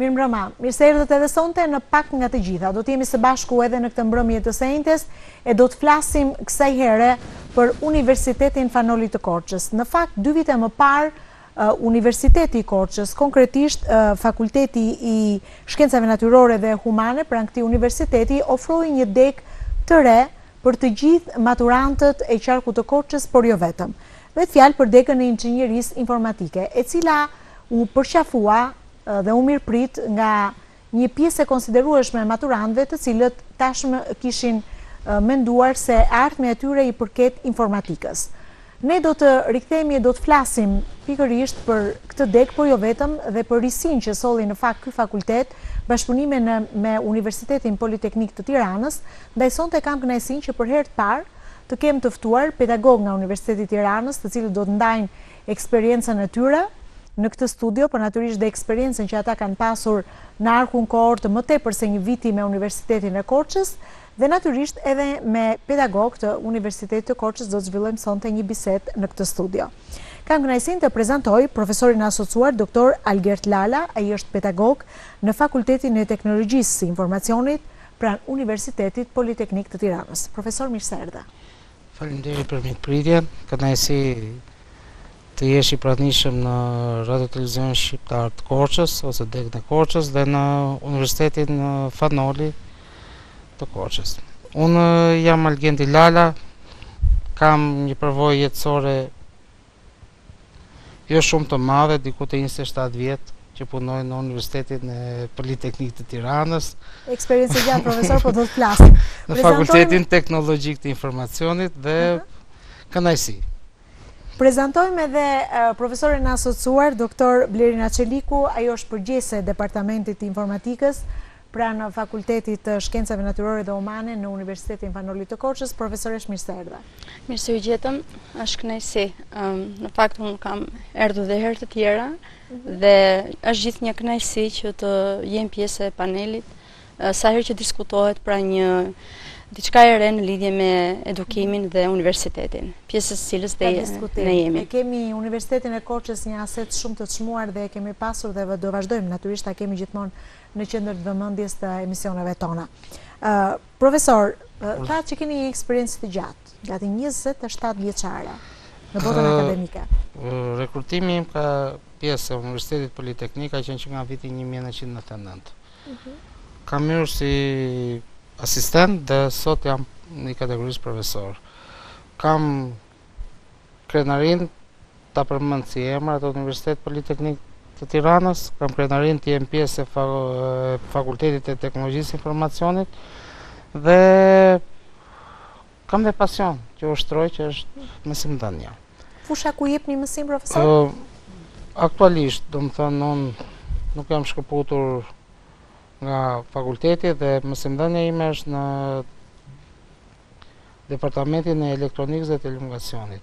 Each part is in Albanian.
Mirë mbrëma, mirë se erdhët edhe sonte në pak nga të gjitha. Do t'jemi së bashku edhe në këtë mbrëmje të sejntes e do të flasim kësaj here për Universitetin Fanoli të Korçës. Në fakt, 2 vite më parë, Universiteti i Korçës, konkretisht Fakulteti i Shkencave Natyrore dhe Humane, pra në këtij universiteti, ofroi një deg të re për të gjithë maturantët e qarkut të Korçës, por jo vetëm. Vetë fjalë për degën e inxhinierisë informatike, e cila u përqafua dhe u mirëprit nga një pjesë e konsiderueshme e maturantëve, të cilët tashmë kishin menduar se ardhmja e tyre i përket informatikës. Ne do të rikthehemi e do të flasim pikërisht për këtë deg, por jo vetëm, dhe për risin që solli në fakt ky fakultet, bashkëpunime me Universitetin Politeknik të Tiranës, ndaj sonte kam kënaqësinë që për herë të parë të kem të ftuar pedagog nga Universiteti i Tiranës, të cilët do të ndajnë eksperiencën e tyre në këtë studio, por natyrisht dhe eksperiencën që ata kanë pasur në arkun kohor të më tepër se një viti me Universitetin e Korçës, dhe natyrisht edhe me pedagog të Universitetit të Korçës do të zhvillojmë sonte një bisedë në këtë studio. Kam kënaqësinë të prezantoj profesorin asociuar Dr. Algert Lala, ai është pedagog në Fakultetin e Teknologjisë së Informacionit pranë Universitetit Politeknik të Tiranës. Profesor, mirë se erdha. Faleminderit për mirëpritjen. Kënaqësi të jesh i pranishëm në Radio Televizion Shqiptar të Korçës ose degën e Korçës dhe në Universitetin Fanoli të Korçës. Unë jam Algert Lala, kam një përvojë jetësore jo shumë të madhe, diku të 27 vjet që punoj në Universitetin Politeknik të Tiranës. Eksperiencë gjatë, profesor, po do të flasim. Në Fakultetin Teknologjik të Informacionit dhe kënaqësi. Prezantojmë edhe profesorin asociuar, Dr. Blerina Çeliku, ajo është përgjegjëse e Departamentit të Informatikës pranë Fakultetit të Shkencave Natyrore dhe Humane në Universitetin Fanoli të Korçës. Profesoresh, mirë se erdha. Mirë se u gjetëm, është kënaqësi. Në fakt unë kam erdhur dhe herë të tjera dhe është gjithë një kënaqësi që të jem pjesë e panelit sa herë që diskutohet pra një diçka e re në lidhje me edukimin dhe universitetin, pjesës së cilës ne jemi. Ne kemi Universitetin e Korçës një aset shumë të çmuar dhe e kemi pasur dhe do vazhdojmë natyrisht ta kemi gjithmonë në qendër të vëmendjes të emisioneve tona. Profesor, tha që keni një eksperiencë të gjatë, gati 27 vjeçare në botën akademike. Rekrutimi im ka pjesë e Universitetit Politeknik ka qenë që nga viti 1999. Kam hyrë si asistent dhe sot jam në kategorisë profesor. Kam krenarin ta përmend si emër atë Universitet Politeknik të Tiranës, kam krenarin të jem pjesë e Fakultetit të Teknologjisë Informacionit dhe kam dhe pasion që ushtroj që është mësimdhënia. Fusha ku jepni mësim, profesor? Aktualisht, do më thënë, unë nuk jam shkëputur nga fakulteti dhe mësimdhënia ime është në Departamentin e Elektronikës dhe Telekomunikacionit.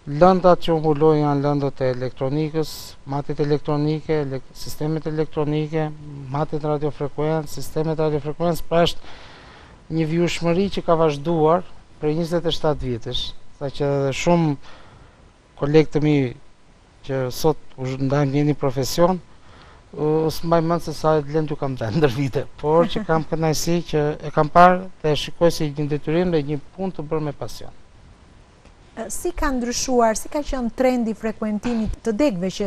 Lëndat që unë mbuloj janë lëndat e elektronikës, matet elektronike, sistemet elektronike, matet radiofrekuencë, sistemet radiofrekuencë, pra është një vjushmëri që ka vazhduar për 27 vjetësh, saqë edhe shumë kolegë të mi që sot u ndajmë një profesion, së mbaj mend se sa lëndë kam të ndër vite, por që kam kënaqësi që e kam parë dhe shikoj si një detyrim dhe një punë të bërë me pasion. Si ka ndryshuar, si ka qenë trendi frekuentimit të degëve që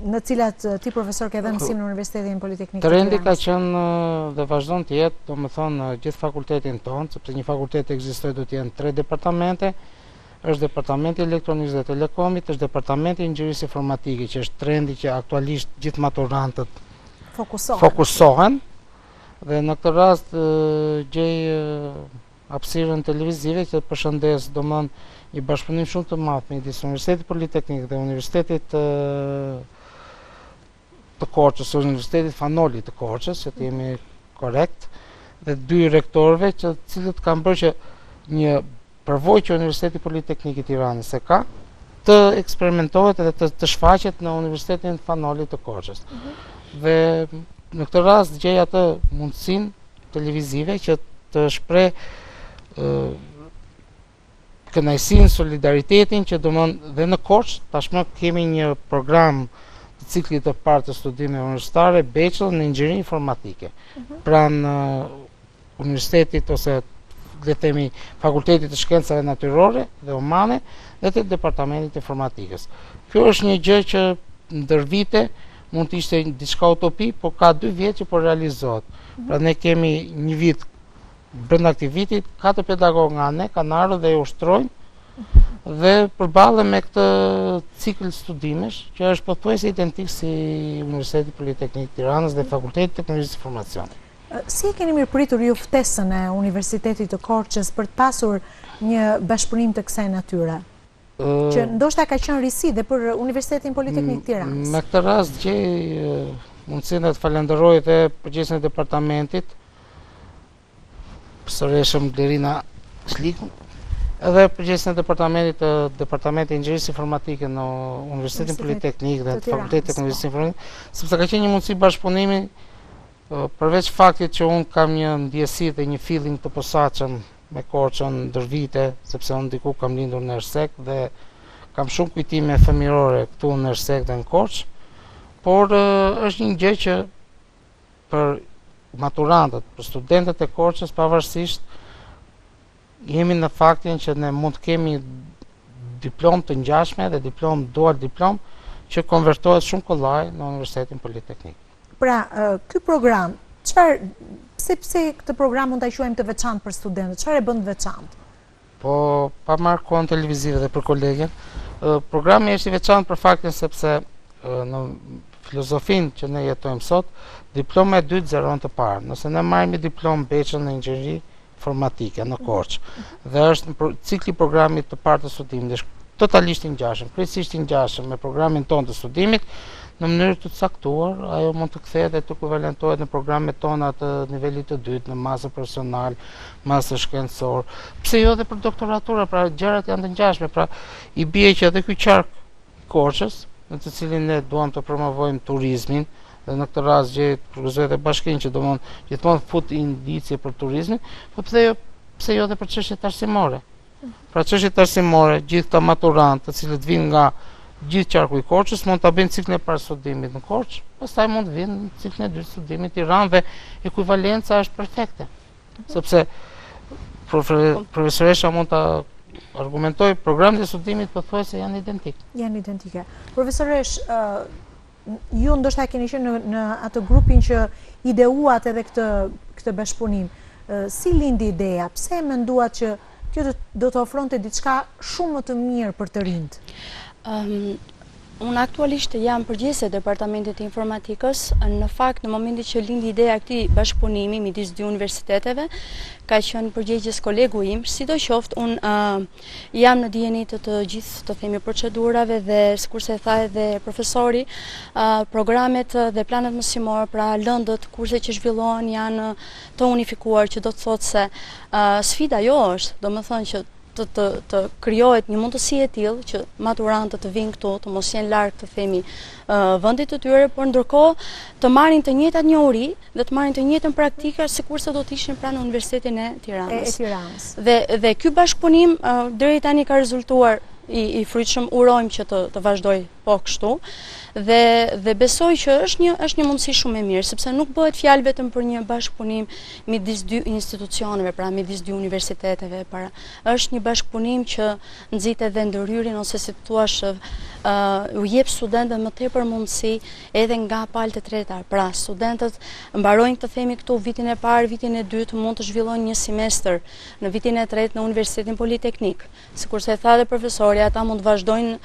në cilat ti profesor ke dhënë mësim në Universitetin Politeknik të Tiranës? Trendi ka qenë dhe vazhdon të jetë, domethënë gjithë fakultetin tonë, sepse një fakultet ekzistojë do të jenë 3 departamente. Është Departamenti i Elektronikës dhe Telekomit, është Departamenti i Inxhinierisë Informatike, që është trendi që aktualisht gjithë maturantët fokusohen. Dhe në këtë rast gjej hapësirën televizive që përshëndes domethënë një bashkëpunim shumë të madh midis Universitetit Politeknik dhe Universitetit të Korçës, Universitetit Fanoli të Korçës, që të jemi korrekt, dhe 2 rektorëve që cilët kanë bërë që një përvojë që Universiteti Politeknik i Tiranës e ka, të eksperimentohet dhe të shfaqet në Universitetin Fanoli të Korçës. Dhe në këtë rast gjej atë mundësinë televizive që të shpreh kënaqësinë, solidaritetin që domon dhe në Korçë tashmë kemi një program ciklit të parë të studimeve universitare, bachelor në inxhinierim informatike. Pranë universitetit ose le të themi Fakultetit të Shkencave Natyrore dhe Humane dhe të Departamentit Informatikës. Kjo është një gjë që ndër vite mund të ishte diçka utopi, por ka 2 vjet që po realizohet. Pra ne kemi një vit brenda këtij vitit, 4 pedagogë nga ne kanë ardhur dhe ushtrojnë dhe përballen me këtë cikël studimesh që është pothuajse identik si Universiteti Politeknik Tiranës dhe Fakulteti i Teknologjisë së Informacionit. Si e keni mirëpritur ju ftesën e Universitetit të Korçës për të pasur një bashkëpunim të kësaj natyre? Që ndoshta ka qenë risi dhe për Universitetin Politeknik Tiranës. Me këtë rast gjej mundësinë të falenderoj edhe përgjegjësin e departamentit, profesoreshëm Glerina Shlikun, edhe përgjegjësin e Departamentit Inxhinierisë Informatike në Universitetin Politeknik dhe Fakultetin e Teknologjisë së Informatikës, sepse ka qenë një mundësi bashkëpunimi, përveç faktit që unë kam një ndjesi dhe një feeling të posaçëm me Korçën ndër vite, sepse unë diku kam lindur në Ersek dhe kam shumë kujtime fëmijërore këtu në Ersek dhe në Korçë, por është një gjë që për maturantët, për studentët e Korçës pavarësisht jemi në faktin që ne mund të kemi diplomë të ngjashme dhe diplomë dual diplom që konvertohet shumë kollaj në Universitetin Politeknik. Pra, ky program, pse këtë program mund ta quajmë të veçantë për studentët? Çfarë e bën të veçantë? Po, pa marrë kohën televizive dhe për kolegen, programi është i veçantë për faktin sepse në filozofinë që ne jetojmë sot, diploma e dytë zeron të parë. Nëse ne marrim diplomë bachelor në inxhinieri informatike në Korçë dhe është në cikli programit të parë të studimit, është totalisht i ngjashëm, krejtësisht i ngjashëm me programin tonë të studimit, në mënyrë të caktuar, ajo mund të kthehet dhe të ekuivalentohet në programet tona të nivelit të dytë, në masë profesional, masë shkencor. Pse jo dhe për doktoratura, pra gjërat janë të ngjashme, pra i bie që edhe ky qark Korçës, në të cilin ne duam të promovojmë turizmin, dhe në këtë rast gjej përgëzoj edhe bashkinë që gjithmonë fut indicie për turizmin, po pse jo dhe për çështjet arsimore. Pra çështjet arsimore, gjithë këta maturantë, të cilët vinë nga gjithë qarku i Korçës mund ta bëjnë ciklin e parë studimit në Korçë, pastaj mund të vinë në ciklin e dytë studimit në Tiranë dhe ekuivalenca është perfekte. Sepse profesoresha mund ta argumentoj programet e studimit pothuajse janë identik. Janë identike. Profesoresh, ju ndoshta keni qenë në atë grupin që ideuat edhe këtë bashkëpunim. Si lindi ideja? Pse menduat që kjo do të ofronte diçka shumë më të mirë për të rinjt? Unë aktualisht jam përgjegjëse e Departamentit të Informatikës. Në fakt, në momentin që lindi ideja e këtij bashkëpunimi midis dy universiteteve, ka qenë përgjegjës kolegu im, sidoqoftë unë jam në dijeni të gjithë të themi procedurave dhe sikurse e tha edhe profesori, programet dhe planet mësimor, pra lëndët, kurse që zhvillohen janë të unifikuar, që do të thotë se sfida jo është, domethënë që të krijohet një mundësi e tillë që maturantët të vinë këtu, të mos jenë larg të themi vendit të tyre, por ndërkohë të marrin të njëjtat njohuri dhe të marrin të njëjtën praktikë sikurse do të ishin pranë Universitetin e Tiranës. Dhe ky bashkëpunim deri tani ka rezultuar i frytshëm, urojmë që të vazhdoj po kështu. Dhe besoj që është një mundësi shumë e mirë, sepse nuk bëhet fjalë vetëm për një bashkëpunim midis dy institucioneve, pra midis dy universiteteve, para është një bashkëpunim që nxit edhe ndërhyrjen ose si thuash u jep studentëve më tepër mundësi edhe nga palët e treta. Pra studentët mbarojnë të themi këtu vitin e parë, vitin e dytë, mund të zhvillojnë një semestër në vitin e tretë në Universitetin Politeknik. Sikurse e tha dhe profesori, ata mund të vazhdojnë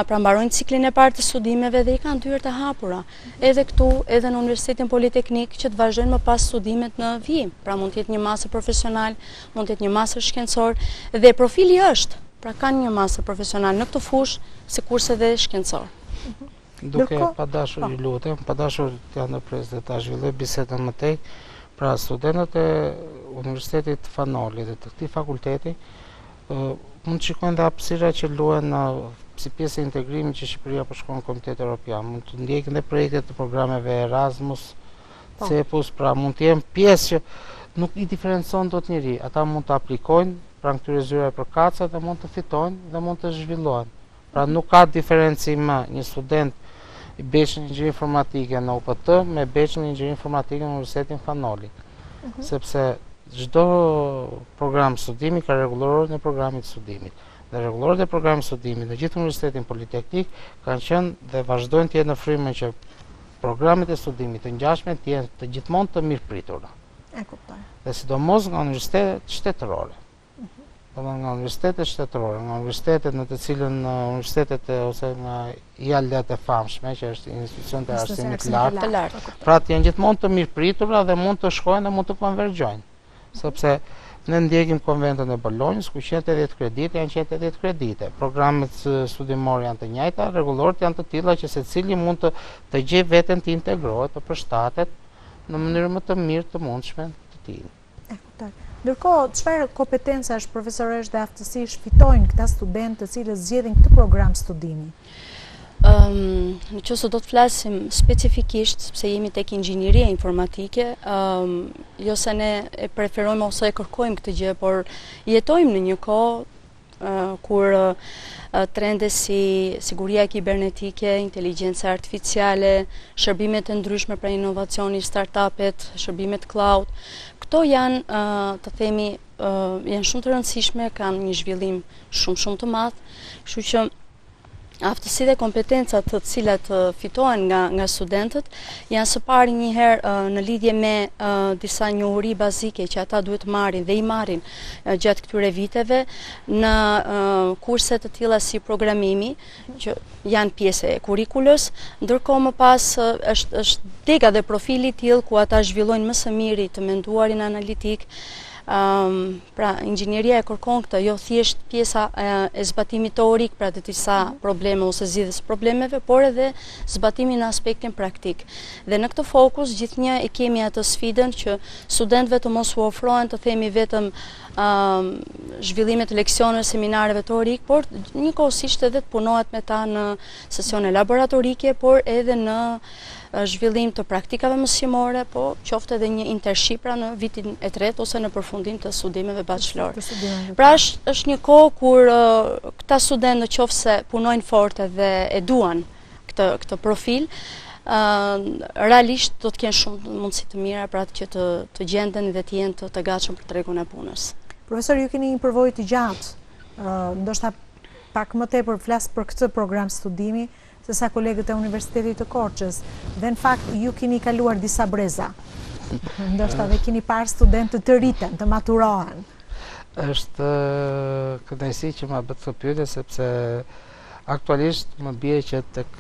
pra mbarojnë ciklin e parë të studimeve dhe i kanë dyert e hapura. Edhe këtu, edhe në Universitetin Politeknik që të vazhdojnë më pas studimet në vijim. Pra mund të jetë një masë profesional, mund të jetë një masë shkencor dhe profili është, pra kanë një masë profesional në këtë fushë, sikurse dhe shkencor. Duke pa dashur ju lutem, pa dashur t'ja ndërpres dhe ta zhvilloj bisedën më tej, pra studentët e Universitetit Fanoli dhe të këtij fakulteti mund të shikojnë dhe hapësira që luhen si pjesë e integrimit që Shqipëria po shkon në Komitetin Evropian. Mund të ndjekin dhe projekte të programeve Erasmus, CEPUS, pra mund të jenë pjesë që nuk i diferencon dot njëri. Ata mund të aplikojnë pranë këtyre zyrave për kaca dhe mund të fitojnë dhe mund të zhvillohen. Pra nuk ka diferencim një student Becin Inxhinierie Informatike në UPT me Becin Inxhinierie Informatike në Universitetin Fanoli. Sepse çdo program studimi ka rregullorin e programit studimit. Dhe rregulloret e programit studimit në gjithë Universitetin Politeknik kanë qenë dhe vazhdojnë të jenë në frymën që programet e studimit të ngjashme të jenë të gjithmonë të mirëpritura. E kuptoj. Dhe sidomos nga universitetet shtetërore. Nga universitetet shtetërore, nga universitetet në të cilën universitetet ose nga IALET e famshme, që është institucion të arsimit të lartë, pra të jenë gjithmonë të mirëpritura dhe mund të shkojnë dhe mund të konvergjojnë. Sepse ne ndjekim konventën e Bolonjës, ku 180 kredite janë 180 kredite. Programet studimore janë të njëjta, rregullorët janë të tilla që secili mund të gjejë veten të integrohet, të përshtatet në mënyrë më të mirë të mundshme të tij. E kuptoj. Ndërkohë, çfarë kompetencash profesoresh dhe aftësish fitojnë këta studentë të cilët zgjedhin këtë program studimi? Në që se do të flasim specifikisht, sepse jemi tek inxhinieria informatike, jo se ne e preferojmë ose e kërkojmë këtë gjë, por jetojmë në një kohë kur trende si siguria kibernetike, inteligjenca artificiale, shërbimet e ndryshme për inovacioni, startupet, shërbimet cloud, këto janë, të themi, janë shumë të rëndësishme, kanë një zhvillim shumë të madh, kështu që aftësitë dhe kompetencat të cilat fitohen nga studentët janë së pari njëherë në lidhje me disa njohuri bazike që ata duhet marrin dhe i marrin gjatë këtyre viteve në kurse të tilla si programimi që janë pjesë e kurrikulës, ndërkohë më pas është dega dhe profili i tillë ku ata zhvillojnë më së miri të menduarin analitik. Pra, inxhinieria e kërkon këtë, jo thjesht pjesa e zbatimit teorik pra të disa probleme ose zgjidhjes problemeve, por edhe zbatimi në aspektin praktik. Dhe në këtë fokus gjithnjë e kemi atë sfidën që studentëve të mos u ofrohen të themi vetëm zhvillimet e leksioneve, seminareve teorik, por njëkohësisht edhe të punohet me ta në sesione laboratorike, por edhe në zhvillim të praktikave mësimore, po qoftë edhe një internship pra në vitin e tretë ose në përfundim të studimeve bachelor. Pra është një kohë kur këta studentë në qoftë se punojnë fort dhe e duan këtë profil, realisht do të kenë shumë mundësi të mira pra që të gjenden dhe të jenë të gatshëm për tregun e punës. Profesor, ju keni një përvojë të gjatë, ndoshta pak më tepër flas për këtë program studimi, se sa kolegët e Universitetit të Korçës, dhe në fakt ju keni kaluar disa breza. Ndoshta dhe keni parë studentë të rriten, të maturohen. Është kënaqësi që ma bët këtë pyetje, sepse aktualisht më bie që tek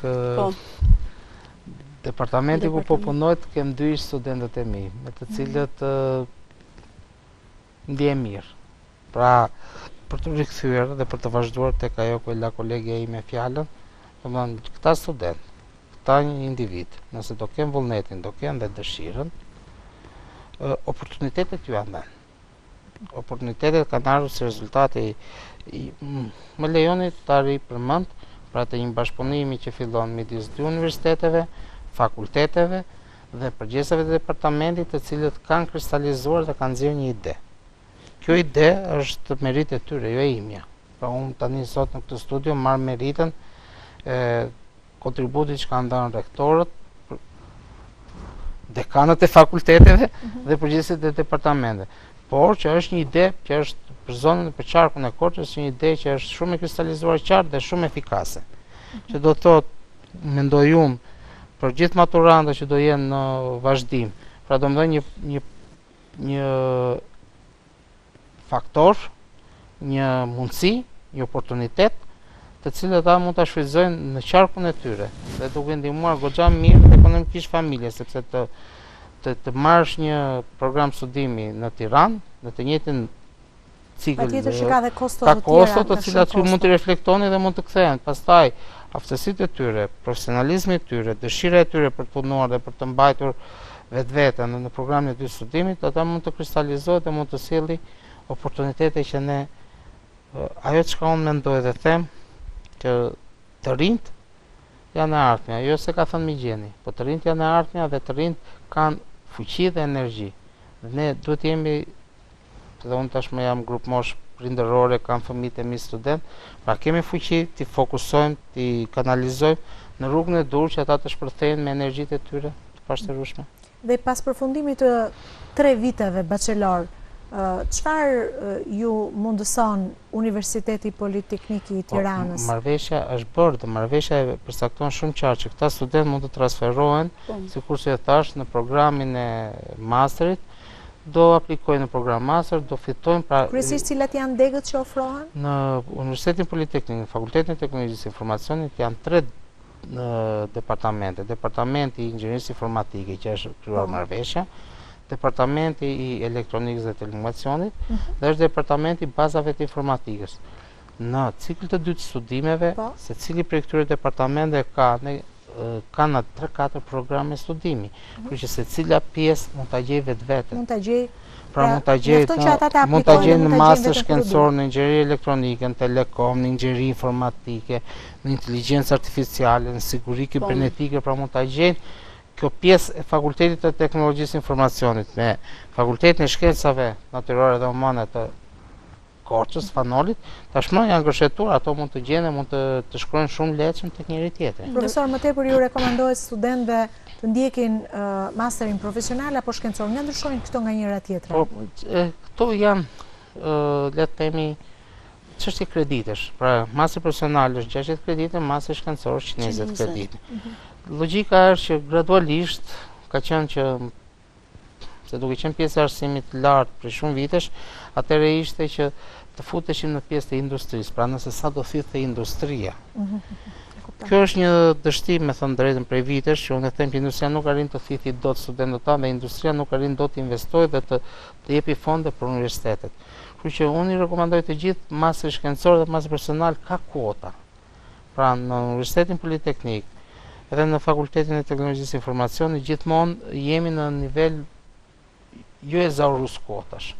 departamenti ku po punoj kem 2 studentët e mi, me të cilët ndjem mirë. Pra, për të rikthyer dhe për të vazhduar tek ajo ku la kolegja ime fjalën, këta student, këta një individ, nëse do kenë vullnetin, do kenë dhe dëshirën, oportunitetet ju janë. Oportunitetet kanë ardhur si rezultati më lejoni të arri përmend pra të një bashkëpunimi që fillon midis 2 universiteteve, fakulteteve dhe përgjegjësave të departamentit, të cilët kanë kristalizuar dhe kanë nxjerrë një ide. Kjo ide është merit e tyre, jo e imja. Pra unë tani sot në këtë studio marr meritën kontributit që kanë dhënë rektorët, dekanët e fakulteteve dhe përgjithësit e departamente. Por që është një ide që është për zonën e për qarkun e Korçës, një ide që është shumë e kristalizuar qartë dhe shumë efikase. Që do të thotë, mendoj unë, për gjithë maturantët që do jenë në vazhdim, pra do më dhe një faktor, një mundësi, një oportunitet, të cilët ata mund ta shfrytëzojnë në qarkun e tyre, dhe duke ndihmuar goxha mirë ekonomikisht familje, sepse të marrësh një program studimi në Tiranë, në të njëjtin cikël, patjetër që ka dhe kosto të cilat ju mund të reflektoni dhe mund të kthehen. Pastaj aftësitë e tyre, profesionalizmi i tyre, dëshira e tyre për të punuar dhe për të mbajtur vetveten në programin e tyre studimit, ata mund të kristalizohet dhe mund të sjellë oportunitete që ne ajo çka unë mendoj dhe them që të rinjt janë e ardhmja, jo se ka thënë Migjeni, po të rinjt janë e ardhmja dhe të rinjt kanë fuqi dhe energji. Dhe ne duhet jemi dhe unë tashmë jam grup mosh prindërore, kam fëmijët e mi student, pra kemi fuqi t'i fokusojmë, t'i kanalizojmë në rrugën e dur që ata të shpërthejnë me energjitë e tyre të pashërueshme. Dhe pas përfundimit të 3 viteve bachelor, çfarë ju mundëson Universiteti Politeknik i Tiranës? Marrëveshja është bërë dhe marrëveshja e përcakton shumë qartë që këta studentë mund të transferohen, sikur që e thash, në programin e masterit, do aplikojnë në program master, do fitojnë pra... Kryesisht cilat janë degët që ofrohen? Në Universitetin Politeknik, në Fakultetin e Teknologjisë së Informacionit janë 3 departamente. Departamenti i Inxhinierisë Informatike që është krijuar marrëveshja, Departamenti i Elektronikës dhe Telekomunikacionit dhe është Departamenti i Bazave të Informatikës. Në cikël të dytë të studimeve, secili prej këtyre departamenteve ka në 3-4 programe studimi, kështu që secila pjesë mund ta gjej vetvete. Mund ta gjej. Pra mund ta gjej në master shkencor në inxhinierie elektronike, në telekom, në inxhinieri informatike, në inteligjencë artificiale, në siguri kibernetike, pra mund ta gjej kjo pjesë e Fakultetit të Teknologjisë Informacionit me Fakultetin e Shkencave Natyrore dhe Humane të Korçës, Fanolit, tashmë janë gërshetuar, ato mund të gjenden, mund të shkruajnë shumë lehtësisht tek njëri tjetri. Profesor, më tepër ju rekomandohet studentëve të ndjekin masterin profesional apo shkencor, nga ndryshojnë këto nga njëra tjetra? Këto janë, le të themi, çështje kreditesh. Pra, master profesional është 60 kredite, master shkencor është 120 kredite. Logjika është që gradualisht ka qenë që se duke qenë pjesë e arsimit të lartë për shumë vitesh, atëherë ishte që të futeshim në pjesë të industrisë, pra nëse sa do thithë industria. Kjo është një dështim, me thënë drejtën, prej vitesh, që unë e them që industria nuk arrin të thithi dot studentët tanë dhe industria nuk arrin dot të investojë dhe të jepi fonde për universitetet. Kështu që unë i rekomandoj të gjithë master shkencor dhe master personal ka kuota. Pra në Universitetin Politeknik, edhe në Fakultetin e Teknologjisë Informacionit, gjithmonë jemi në nivel jo e zaurus kuotash.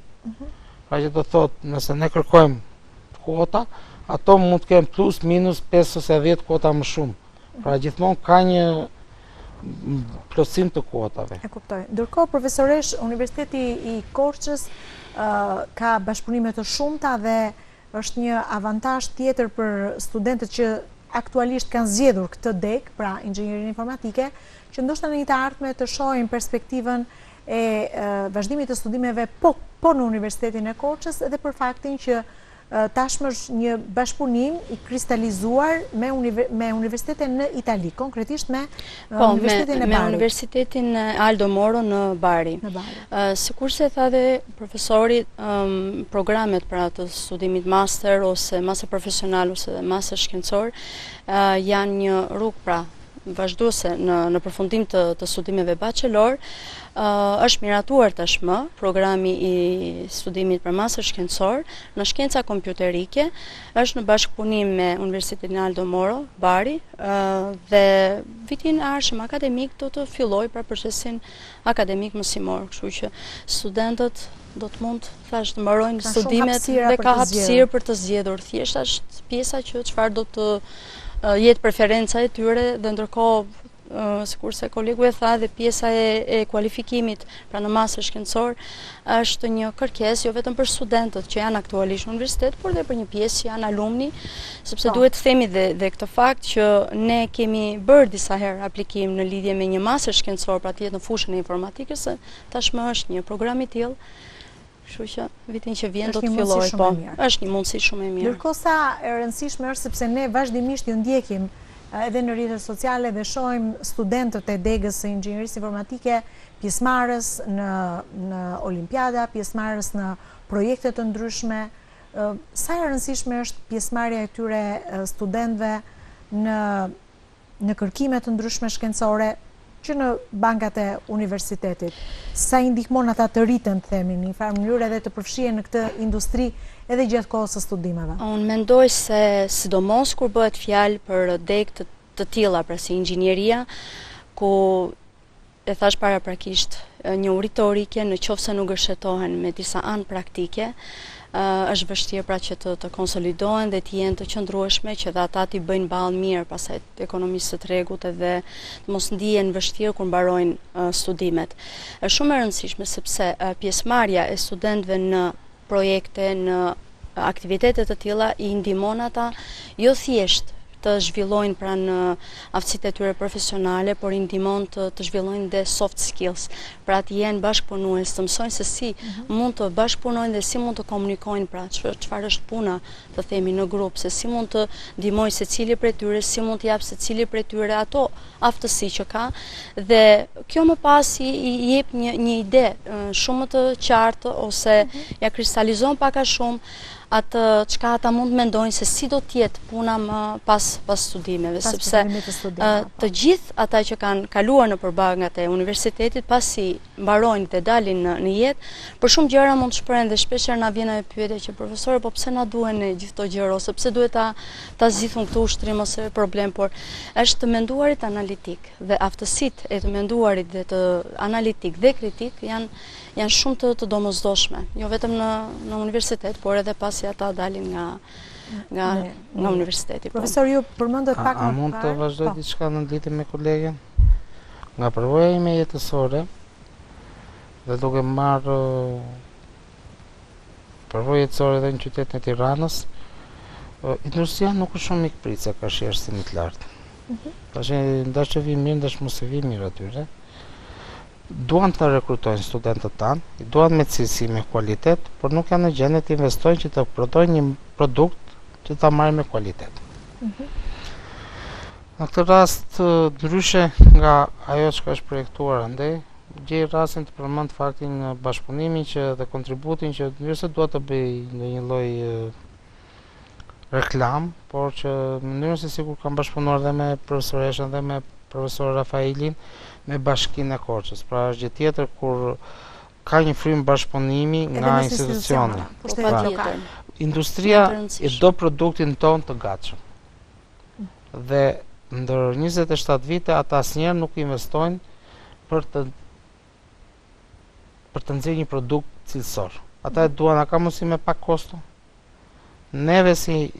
Pra që do thotë, nëse ne kërkojmë kuota, ato mund të kenë plus minus 5 ose 10 kuota më shumë. Pra gjithmonë ka një plotësim të kuotave. E kuptoj. Ndërkohë, profesoresh, Universiteti i Korçës ka bashkëpunime të shumta dhe është një avantazh tjetër për studentët që aktualisht kanë zgjedhur këtë deg, pra inxhinierinë informatike, që ndoshta në një të ardhme të shohin perspektivën e vazhdimit të studimeve po në Universitetin e Korçës edhe për faktin që tashmë është një bashkëpunim i kristalizuar me universitete në Itali, konkretisht me Universitetin e Bari. Me Universitetin Aldo Moro në Bari. Sikurse tha dhe profesori, programet pra të studimit master ose master profesional ose master shkencor janë një rrugë pra vazhduese në përfundim të studimeve bachelor. Është miratuar tashmë programi i studimit për master shkencor në shkenca kompjuterike, është në bashkëpunim me Universitetin Aldo Moro, Bari, dhe vitin e ardhshëm akademik do të fillojë pra procesin akademik mësimor, kështu që studentët do të mund të mbarojnë studimet dhe ka hapësirë për të zgjedhur. Thjesht është pjesa që çfarë do të jetë preferenca e tyre dhe ndërkohë sikurse kolegu e tha dhe pjesa e kualifikimit pra në master shkencor është një kërkesë jo vetëm për studentët që janë aktualisht në universitet, por dhe për një pjesë që janë alumni, sepse duhet të themi dhe këtë fakt që ne kemi bërë disa herë aplikim në lidhje me një master shkencor pra të jetë në fushën e informatikës, tashmë është një program i tillë. Kështu që vitin që vjen do të fillojë, po, është një mundësi shumë e mirë. Ndërkohë sa e rëndësishme është sepse ne vazhdimisht ju ndjekim edhe në rrjetet sociale dhe shohim studentët e degës së inxhinierisë informatike pjesëmarrës në olimpiada, pjesëmarrës në projekte të ndryshme. Sa e rëndësishme është pjesëmarrja e këtyre studentëve në kërkime të ndryshme shkencore që në bankat e universitetit, sa i ndihmon ata të rritën, të themi, në një farë mënyrë edhe të përfshihen në këtë industri edhe gjatë kohës së studimeve? Unë mendoj se sidomos kur bëhet fjalë për degë të tilla, pra si inxhinieria, ku e thash paraprakisht një uri teorike, në qoftë se nuk gërshetohen me disa anë praktike, është vështirë pra që të konsolidohen dhe të jenë të qëndrueshme që dhe ata t'i bëjnë ballë mirë pasaj ekonomisë së tregut edhe të mos ndihen vështirë kur mbarojnë studimet. Është shumë e rëndësishme sepse pjesëmarrja e studentëve në projekte, në aktivitete të tilla i ndihmon ata jo thjesht të zhvillojnë pranë aftësitë e tyre profesionale, por i ndihmon të zhvillojnë dhe soft skills. Pra të jenë bashkëpunues, të mësojnë se si mund të bashkëpunojnë dhe si mund të komunikojnë, pra çfarë është puna, të themi në grup, se si mund të ndihmojë secili prej tyre, si mund të jap secili prej tyre ato aftësi që ka, dhe kjo më pas i jep një ide shumë të qartë ose ja kristalizon pak a shumë atë çka ata mund të mendojnë se si do të jetë puna më pas studimeve, sepse të gjithë ata që kanë kaluar në përbangat e universitetit pasi mbarojnë dhe dalin në jetë, për shumë gjëra mund të shprehen dhe shpeshherë na vjen ajo pyetje që profesore, po pse na duhen gjithë këto gjëra ose pse duhet ta zgjidhun këtu ushtrim ose problem, por është të menduarit analitik dhe aftësitë e të menduarit dhe të analitik dhe kritik janë shumë të domosdoshme, jo vetëm në universitet, por edhe pasi ata dalin nga universiteti. Profesor, ju përmendet pak më parë. A mund të vazhdoj diçka në lidhje me kolegen? Nga përvoja ime jetësore dhe duke marrë përvojë jetësore edhe në qytetin e Tiranës, industria nuk është shumë mikpritse ka shjerësinë të lartë. Tash ndash që vi mirë, ndash mos e vi mirë atyre. Duan të rekrutojnë studentët tanë, duan me cilësi, me kualitet, por nuk janë në gjendje të investojnë që të prodhojnë një produkt që ta marrë me kualitet. Në këtë rast, ndryshe nga ajo që është projektuar andej, gjej rastin të përmend faktin bashkëpunimin dhe kontributin që nëse dua të bëj në një lloj reklam, por që në mënyrën se sikur kam bashkëpunuar dhe me profesoreshën dhe me profesor Rafaelin me Bashkinë e Korçës. Pra është gjë tjetër kur ka një frymë bashkëpunimi nga institucione. Industria i do produktin ton të gatshëm. Dhe ndër 27 vite ata asnjëherë nuk investojnë për të nxjerrë një produkt cilësor. Ata e duan, a ka mundësi me pak kosto? Neve si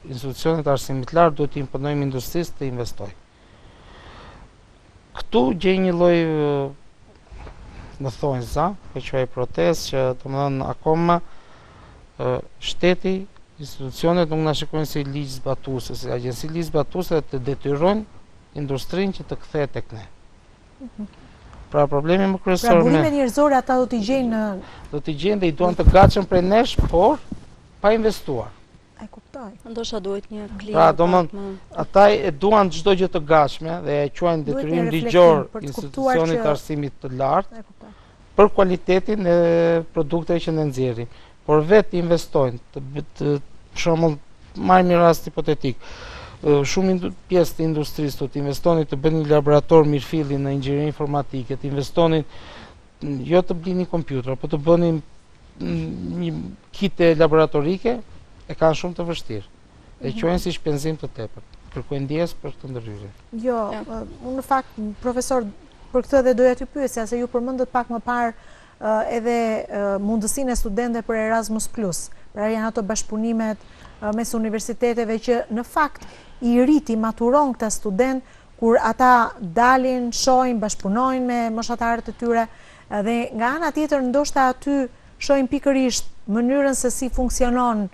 institucionet arsimit të lartë duhet të imponojmë industrisë të investojë. Këtu gjej një lloj, më thonë za, e quaj protestë që domethënë akoma shteti, institucionet nuk na shikojnë si ligj zbatuese, si agjenci ligj zbatuese të detyrojnë industrinë që të kthehet tek ne. Pra problemi më kryesor pra burimet njerëzore ata do t'i gjejnë dhe i duan të gatshëm prej nesh, por pa investuar. E kuptoj. Ndoshta duhet një klient. Pra domethënë ata e duan çdo gjë të gatshme dhe e quajnë detyrim ligjor institucionit të arsimit të lartë për kualitetin e produkteve që ne nxjerrim. Por vetë investojnë, për shembull, marrim një rast hipotetik. Shumë pjesë të industrisë do të investonin të bënin një laborator mirëfilli në inxhinieri informatike, të investonin jo të blinin kompjuter, por të bënin një kite laboratorike, e kanë shumë të vështirë. E quajnë si shpenzim të tepërt. Kërkojnë ndjesë për këtë ndërhyrje. Jo, unë në fakt, profesor, për këtë edhe doja t'ju pyesja, se ju përmendët pak më parë edhe mundësinë e studentëve për Erasmus+. Pra janë ato bashkëpunimet mes universiteteve që në fakt i rriti maturon këta student kur ata dalin, shohin, bashkëpunojnë me moshatarët e tyre dhe nga ana tjetër ndoshta aty shohin pikërisht mënyrën se si funksionon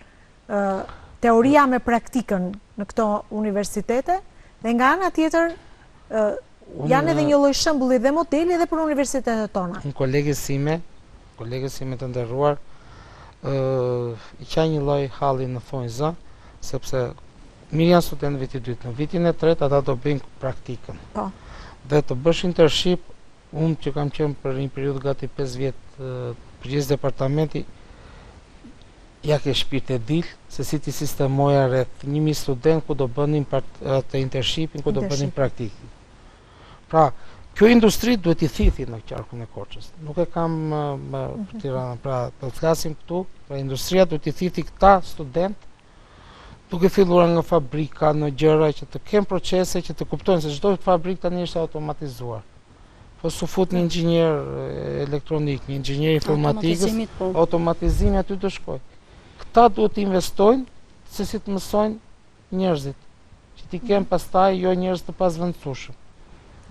teoria me praktikën në këto universitete dhe nga ana tjetër janë edhe një lloj shembulli dhe modeli edhe për universitetet tona. Një kolegës sime të nderuar i ka një lloj halli në thonjë zë, sepse mirë janë studentë viti 2, në vitin e 3 ata do bëjnë praktikën. Po. Dhe të bësh internship, unë që kam qenë për një periudhë gati 5 vjet përgjegjës departamenti, ja ke shpirt e dil se si ti sistemoja rreth 1000 student ku do bënin të internshipin, ku do bënin praktikën. Pra, kjo industri duhet i thithi në qarkun e Korçës. Nuk e kam për Tiranën, pra të flasim këtu, pra industria duhet i thithi këta student, duke filluar nga fabrika në gjëra që të kenë procese që të kuptojnë se çdo fabrikë tani është automatizuar. Po su fut një inxhinier elektronik, një inxhinier informatikës, automatizimi aty të shkojë. Këta duhet të investojnë se si të mësojnë njerëzit, që t'i kemë pastaj jo njerëz të pasvendësueshëm.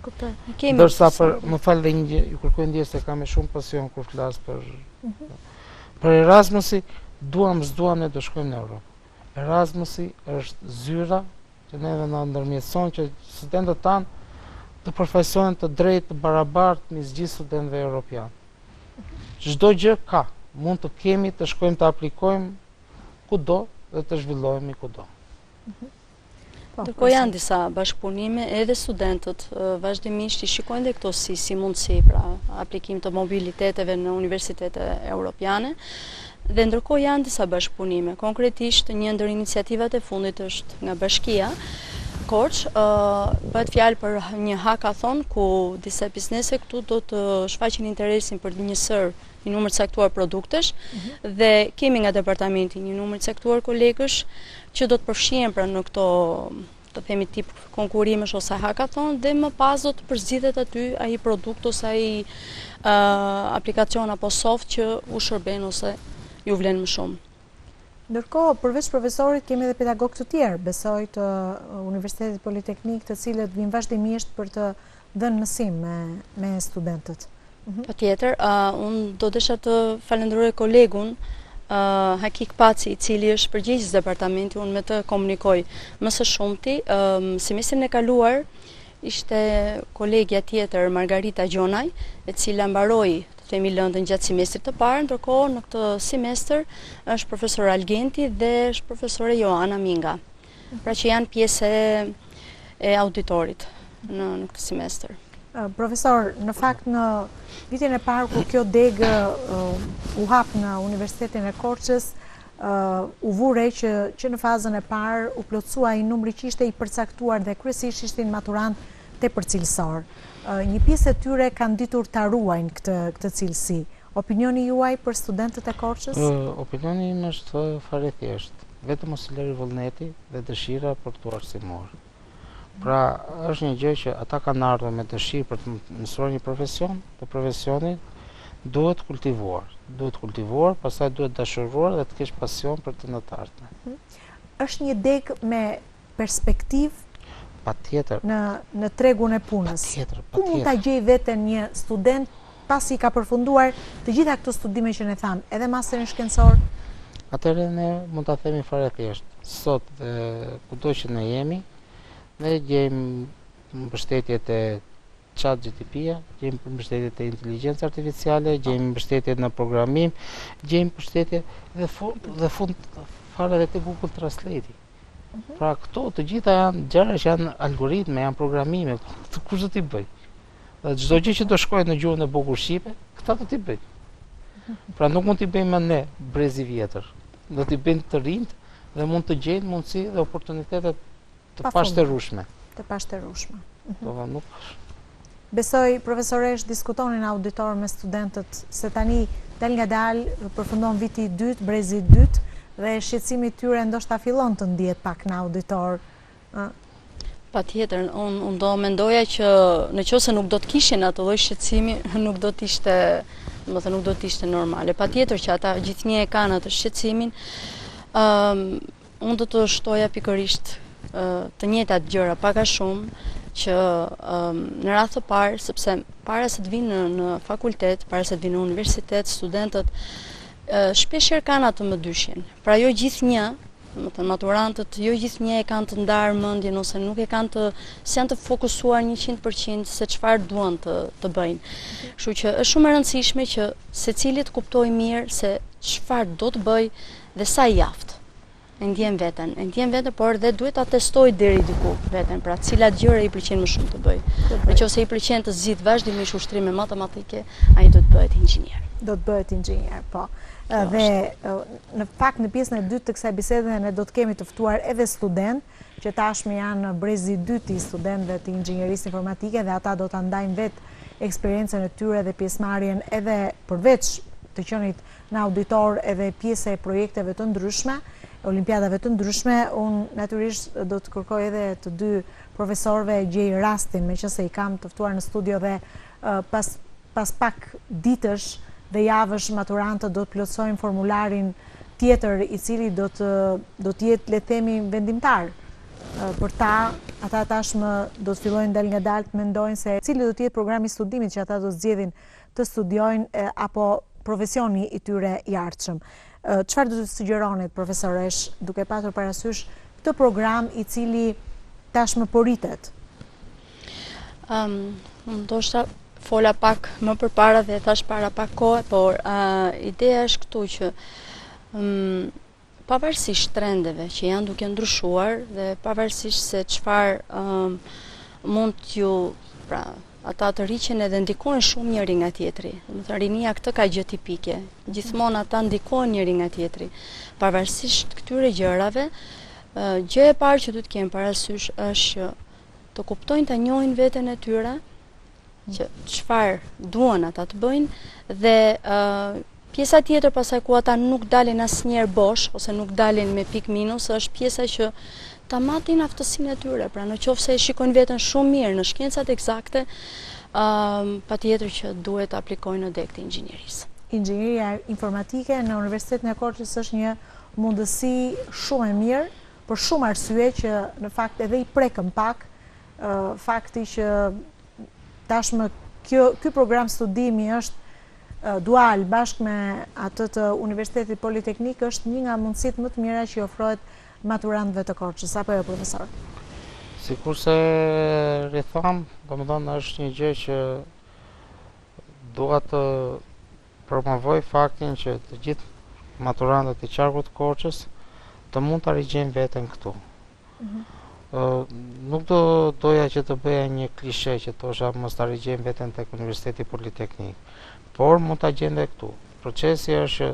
Ndërsa për, më falë dhe ju kërkoj ndjesë se kam me shumë pasion kur flas për Për Erasmusi, duam s'duam ne të shkojmë në Europë. Erasmusi është zyra që neve na ndërmjetëson që studentët tanë të përfaqësohen të drejtë të barabartë midis gjithë studentëve europianë. Çdo gjë ka, mund të kemi të shkojmë të aplikojmë kudo dhe të zhvillohemi kudo. Ndërkohë janë disa bashkëpunime, edhe studentët vazhdimisht i shikojnë dhe këto si mundësi, pra aplikim të mobiliteteve në universitete europiane, dhe ndërkohë janë disa bashkëpunime. Konkretisht, një ndër iniciativat e fundit është nga Bashkia Korç, bëhet fjalë për një hackathon ku disa biznese këtu do të shfaqin interesin për një numër të caktuar produktesh dhe kemi nga departamenti një numër të caktuar kolegësh që do të përfshihen pra në këto, të themi, tip konkurimesh ose hackathon dhe më pas do të përzgjidhet aty ai produkt ose ai aplikacion apo soft që u shërben ose ju vlen më shumë. Ndërkohë, përveç profesorit, kemi edhe pedagogë të tjerë, besoj të Universitetit Politeknik, të cilët vinë vazhdimisht për të dhënë mësim me studentët. Patjetër, unë do desha të falenderoj kolegun Hakik Paci, i cili është përgjegjës departamenti, unë me të komunikoj më së shumti. Semestrin e kaluar ishte kolegja tjetër Margarita Gjonaj, e cila mbaroi themi lëndën gjatë semestrit të parë, ndërkohë në këtë semestër është profesor Algenti dhe është profesore Joana Minga, pra që janë pjesë e auditorit në këtë semestër. Profesor, në fakt në vitin e parë ku kjo degë u hap në Universitetin e Korçës, u vure që në fazën e parë u plotësua i numri që ishte i përcaktuar dhe kryesisht ishin maturant tepërcilësor. Një pjesë e tyre kanë ditur ta ruajnë këtë cilësi. Opinioni juaj për studentët e Korçës? Opinioni im është fare thjeshtë. Vetëm mos i lëri vullneti dhe dëshira për të arsimor. Pra, është një gjë që ata kanë ardhur me dëshirë për të mësuar një profesion, dhe profesionin duhet kultivuar, pastaj duhet dashuruar dhe të kesh pasion për të në të ardhmen. Është një degë me perspektivë patjetër në tregun e punës. Ku mund ta gjej veten një student pasi ka përfunduar të gjitha këto studime që ne tham, edhe masterin shkencor? Atëherë ne mund ta themi fare thjesht. Sot kudo që ne jemi, ne gjejmë mbështetjet e ChatGPT-ja, gjejmë mbështetjet e inteligjencës artificiale, gjejmë mbështetjet në programim, gjejmë mbështetje dhe fund fare edhe te Google Translate. Pra këto të gjitha janë gjëra që janë algoritme, janë programime, kush do t'i bëj? Dhe çdo gjë që do shkojë në gjuhën e bukur shqipe, këta do t'i bëj. Pra nuk mund t'i bëjmë ne brezi vjetër. Do t'i bëjnë të rinjt dhe mund të gjejnë mundësi dhe oportunitete të pashterrueshme. Besoj, profesoresh, diskutonin auditor me studentët se tani dal nga dal përfundon viti i dytë, brezi i dytë, dhe shqetësimi tyre ndoshta fillon të ndihet pak në auditor. Patjetër, unë do mendoja që nëse nuk do të kishin atë lloj shqetësimi, nuk do të ishte normale. Patjetër që ata gjithnjë e kanë atë shqetësimin. Unë do të shtoja pikërisht të njëjtat gjëra pak a shumë që në radhë të parë, sepse para se të vinë në fakultet, para se të vinë në universitet, studentët shpeshherë kanë atë mëdyshin. Pra jo gjithnjë, domethënë maturantët, jo gjithnjë e kanë të ndarë mendjen ose nuk e kanë janë të fokusuar 100% se çfarë duan të bëjnë. Kështu që është shumë e rëndësishme që secili të kuptojë mirë se çfarë do të bëj dhe sa i aftë. E ndjen veten, por dhe duhet ta testoj deri diku veten, pra cilat gjëra i pëlqen më shumë të bëj. Nëse i pëlqen të zgjidh vazhdimisht ushtrime matematike, ai do të bëhet inxhinier. Po. Dhe në fakt në pjesën e dytë të kësaj bisede ne do të kemi të ftuar edhe student që tashmë janë në brezi i dytë i studentëve të inxhinierisë informatike dhe ata do ta ndajnë vetë eksperiencën e tyre dhe pjesëmarrjen edhe përveç të qenit në auditor edhe pjesë e projekteve të ndryshme, olimpiadave të ndryshme. Unë natyrisht do të kërkoj edhe të dy profesorëve gjej rastin, meqense i kam të ftuar në studio dhe pas pak ditësh dhe javësh maturantët do të plotësojnë formularin tjetër i cili do të jetë, le të themi, vendimtar. Për ata tashmë do të fillojnë dal ngadalë të mendojnë se cili do të jetë programi i studimit që ata do zgjedhin të studiojnë apo profesioni i tyre i ardhshëm. Çfarë do të sugjeronit, profesoresh, duke patur parasysh këtë program i cili tashmë po rritet? Ndoshta fola pak më përpara dhe thash para pak kohë, por ideja është këtu që pavarësisht trendeve që janë duke ndryshuar dhe pavarësisht se çfarë mund t'ju, pra, ata të rriqen edhe ndikojnë shumë njëri nga tjetri. Domethënë rinia këtë ka gjë tipike. Gjithmonë ata ndikojnë njëri nga tjetri. Pavarësisht këtyre gjërave, gjë e parë që duhet të kemi parasysh është që të kuptojnë ta njohin veten e tyre, që çfarë duan ata të bëjnë dhe pjesa tjetër pasaj ku ata nuk dalin asnjëherë bosh ose nuk dalin me pik minus është pjesa që ta matin aftësinë e tyre, pra në qoftë se e shikojnë veten shumë mirë në shkencat eksakte, patjetër që duhet të aplikojnë në deg të inxhinierisë. Inxhinieria informatike në Universitetin e Korçës është një mundësi shumë e mirë, për shumë arsye që në fakt edhe i prekën pak, fakti që tashmë ky program studimi është dual bashkë me atë të Universitetit Politeknik është një nga mundësitë më të mira që i ofrohet maturantëve të Korçës, apo jo, profesor? Sikur se ritham, domethënë është një gjë që dua të promovoj faktin që të gjithë maturantët e qarkut të Korçës të mund të rigjejnë veten këtu. Nuk doja që të bëja një klishe që thosha mos ta rigjejnë veten tek Universiteti Politeknik, por mund ta gjende këtu. Procesi është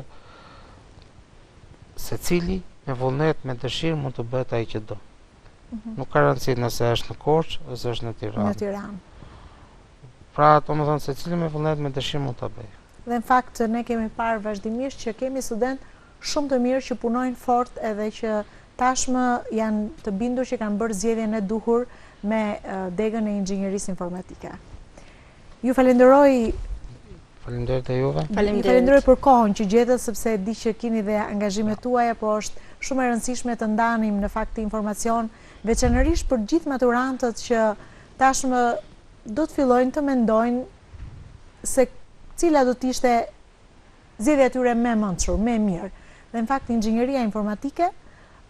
secili me vullnet, me dëshirë mund të bëhet ai që do. Nuk ka rëndësi nëse është në Korçë ose është në Tiranë. Në Tiranë. Pra, domethënë secili me vullnet, me dëshirë mund ta bëjë. Dhe në fakt ne kemi parë vazhdimisht që kemi studentë shumë të mirë që punojnë fort edhe që tashmë janë të bindur që kanë bërë zgjedhjen e duhur me degën e inxhinierisë informatike. Ju falenderoj. Faleminderit e juve. Falenderoj për kohën që gjetët, sepse di që keni dhe angazhimet tuaja, po është shumë e rëndësishme të ndanim në fakt informacion, veçanërisht për gjithë maturantët që tashmë do të fillojnë të mendojnë se cila do të ishte zgjedhja e tyre më e mençur, më e mirë. Dhe në fakt inxhinieria informatike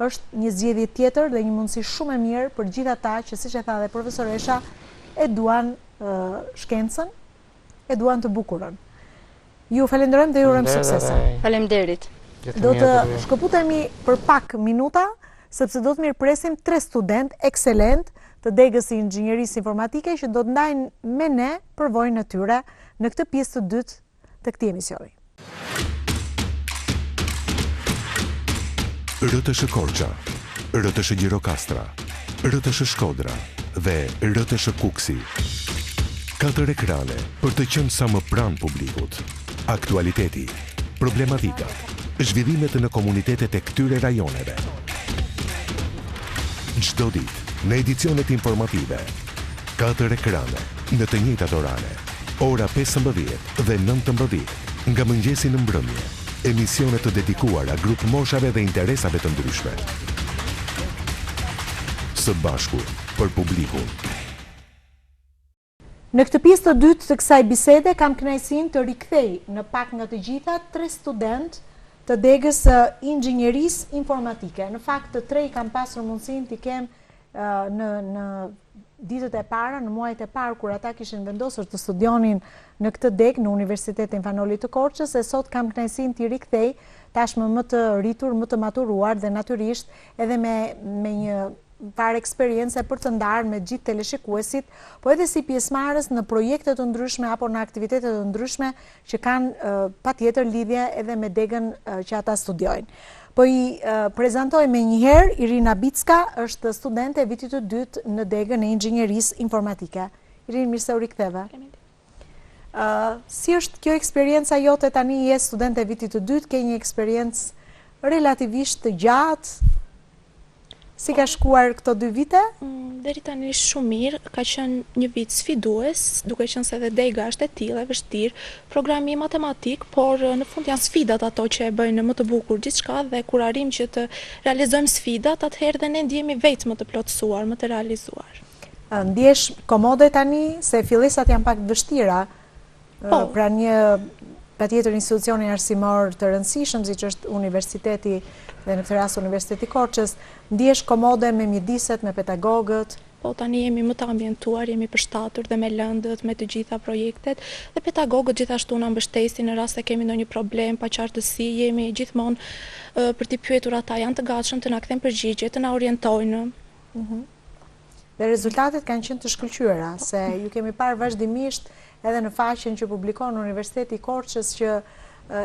është një zgjedhje tjetër dhe një mundësi shumë e mirë për gjithë ata që, siç e tha dhe profesoresha, e duan shkencën, e duan të bukurën. Ju falenderojmë dhe ju urojmë suksese. Faleminderit. Do të shkëputemi për pak minuta, sepse do të mirëpresim 3 student ekselent të degës së inxhinierisë informatike që do të ndajnë me ne përvojën e tyre në këtë pjesë të dytë të këtij emisioni. RTS Korça, RTS Gjirokastra, RTS Shkodra dhe RTS Kuksi. 4 ekrane për të qenë sa më pranë publikut. Aktualiteti, problematikat, zhvillimet në komunitetet e këtyre rajoneve. Çdo ditë në edicionet informative, 4 ekrane në të njëjtat orare, ora 15 dhe 19 nga mëngjesi në mbrëmje, emisionet të dedikuara grup moshave dhe interesave të ndryshme. Së bashku për publikun. Në këtë pjesë të dytë të kësaj bisede kam kënaqësinë të rikthej në pak nga të gjitha 3 student të degës së inxhinierisë informatike. Në fakt të 3 kam pasur mundësinë t'i kem në ditët e para, në muajt e parë kur ata kishin vendosur të studionin në këtë degë në Universitetin Fanoli të Korçës, e sot kam kënaqësinë t'i rikthej tashmë më të rritur, më të maturuar dhe natyrisht edhe me një parë eksperiencë për të ndarë me gjithë teleshikuesit, po edhe si pjesëmarrës në projekte të ndryshme apo në aktivitete të ndryshme që kanë patjetër lidhje edhe me degën që ata studiojnë. Po i prezantoj me njëherë Irina Bicka, është studente e vitit të dytë në degën e inxhinierisë informatike. Irin, mirë se u riktheve. Si është kjo eksperienca jote tani, je studente e vitit të dytë, ke një eksperiencë relativisht të gjatë? Si ka shkuar këto 2 vite? Deri tani shumë mirë, ka qenë një vit sfidues, duke qenë se dhe dega është e tillë e vështirë, programi i matematik, por në fund janë sfidat ato që e bëjnë më të bukur gjithçka dhe kur arrim që të realizojmë sfidat, atëherë dhe ne ndjehemi vetë më të plotësuar, më të realizuar. Ndjesh komode tani se fillesat janë pak vështira? Po. Pra një patjetër institucionin arsimor të rëndësishëm, siç është universiteti dhe në këtë rast Universiteti Korçës, ndihesh komode me mjediset, me pedagogët? Po tani jemi më të ambientuar, jemi përshtatur dhe me lëndët, me të gjitha projektet, dhe pedagogët gjithashtu na mbështesin në rast se kemi ndonjë problem, paqartësi, jemi gjithmonë për t'i pyetur ata, janë të gatshëm të na kthejnë përgjigje, të na orientojnë. Dhe rezultatet kanë qenë të shkëlqyera, se ju kemi parë vazhdimisht edhe në faqen që publikon Universiteti i Korçës që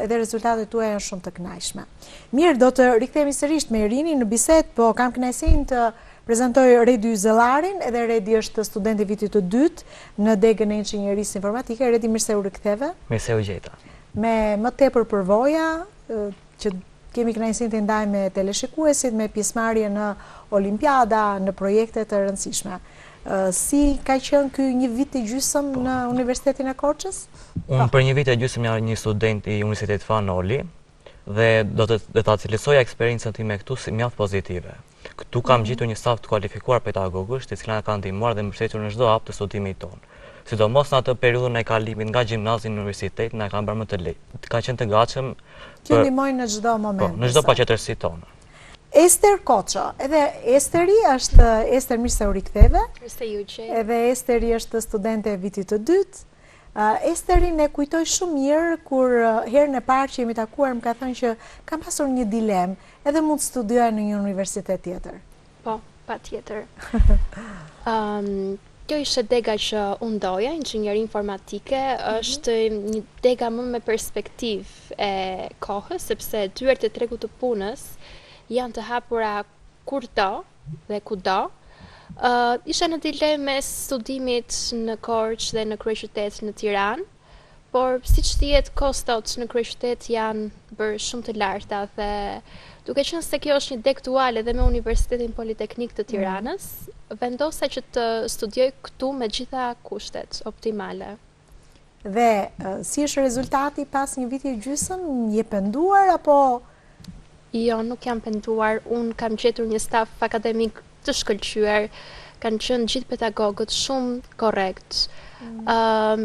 edhe rezultatet tuaja janë shumë të kënaqshme. Mirë, do të rikthehemi sërish me Irinin në bisedë, po kam kënaqësinë të prezentoj Redi Yzellarin, edhe Redi është student i vitit të dytë në degën e inxhinierisë informatike. Redi, mirë se u riktheve. Mirë se u gjeta. Me më tepër përvoja që kemi kënaqësinë të ndajmë me teleshikuesit, me pjesëmarrje në olimpiada, në projekte të rëndësishme. Si ka qenë ky një vit i gjysëm në Universitetin e Korçës? Unë për një vit e gjysëm jam një student i Universitetit Fanoli dhe do ta cilësoja eksperiencën time këtu si mjaft pozitive. Këtu kam gjetur një staf të kualifikuar pedagogësh, të cilët na kanë ndihmuar dhe mbështetur në çdo hap të studimit tonë. Sidomos në atë periudhën e kalimit nga gjimnazi në universitet, na kanë bërë më të lehtë. Ka qenë të gatshëm që ndihmojnë në çdo moment. Po, në çdo paqetërsi tonë. Ester Koço, edhe Esteri është Ester, mirë se u riktheve. Mirë se ju gjej. Edhe Esteri është studente e vitit të dytë. Esteri ne kujtoj shumë mirë kur herën e parë që jemi takuar më ka thënë që kam pasur një dilemë, edhe mund të studioj në një universitet tjetër. Po, patjetër. Kjo ishte dega që unë doja, inxhinieri informatike, është një dega më me perspektivë e kohës, sepse dyert e tregut të punës janë të hapura kurdo dhe kudo. Isha në dilemë mes studimit në Korçë dhe në kryeqytet në Tiranë, por siç dihet kostot në kryeqytet janë bërë shumë të larta dhe duke qenë se kjo është një degë duale dhe me Universitetin Politeknik të Tiranës, vendosa që të studioj këtu me gjitha kushtet optimale. Dhe si është rezultati pas një viti e gjysmë, je penduar apo? Jo, nuk jam penduar, unë kam gjetur një staf akademik të shkëlqyer, kanë qenë gjithë pedagogët shumë korrekt.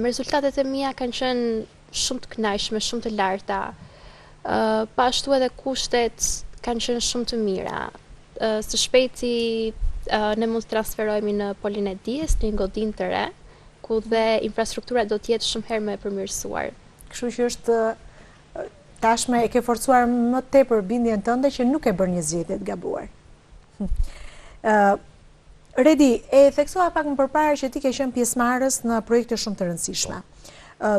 Rezultatet e mia kanë qenë shumë të kënaqshme, shumë të larta. Pa ashtu edhe kushtet kanë qenë shumë të mira. Së shpejti ne mund të transferohemi në Polinë e Dijes, në një godinë të re, ku dhe infrastruktura do të jetë shumë herë më e përmirësuar. Kështu që është tashme e ke forcuar më tepër bindjen tënde që nuk e bërë një zgjedhje të gabuar. Redi, e theksova pak më përpara që ti ke qenë pjesëmarrës në projekte shumë të rëndësishme.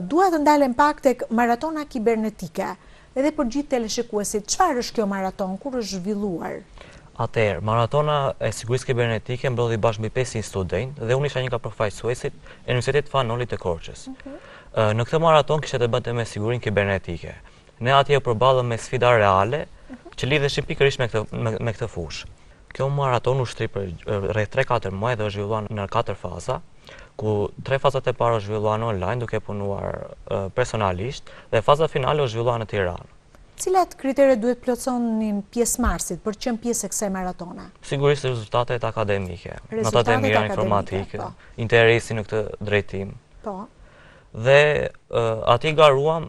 Dua të ndalem pak tek maratona kibernetike, edhe për gjithë teleshikuesit. Çfarë është kjo maraton, kur është zhvilluar? Atëherë, maratona e sigurisë kibernetike mbrodhi bashkë mbi 500 studentë dhe unë isha një nga përfaqësuesit e Universitetit Fanoli të Korçës. Në këtë maraton kishte të bënte me sigurinë kibernetike. Ne atje u përballëm me sfida reale që lidheshin pikërisht me këtë fushë. Kjo maraton u shtri për rreth 3-4 muaj dhe u zhvilluan në 4 faza, ku 3 fazat e parë u zhvilluan online duke punuar personalisht dhe faza finale u zhvillua në Tiranë. Cilat kritere duhet plotësonin pjesëmarrësit për të qenë pjesë e kësaj maratone? Sigurisht rezultatet akademike, notat e mira informatike, interesi në këtë drejtim. Po. Dhe aty garuam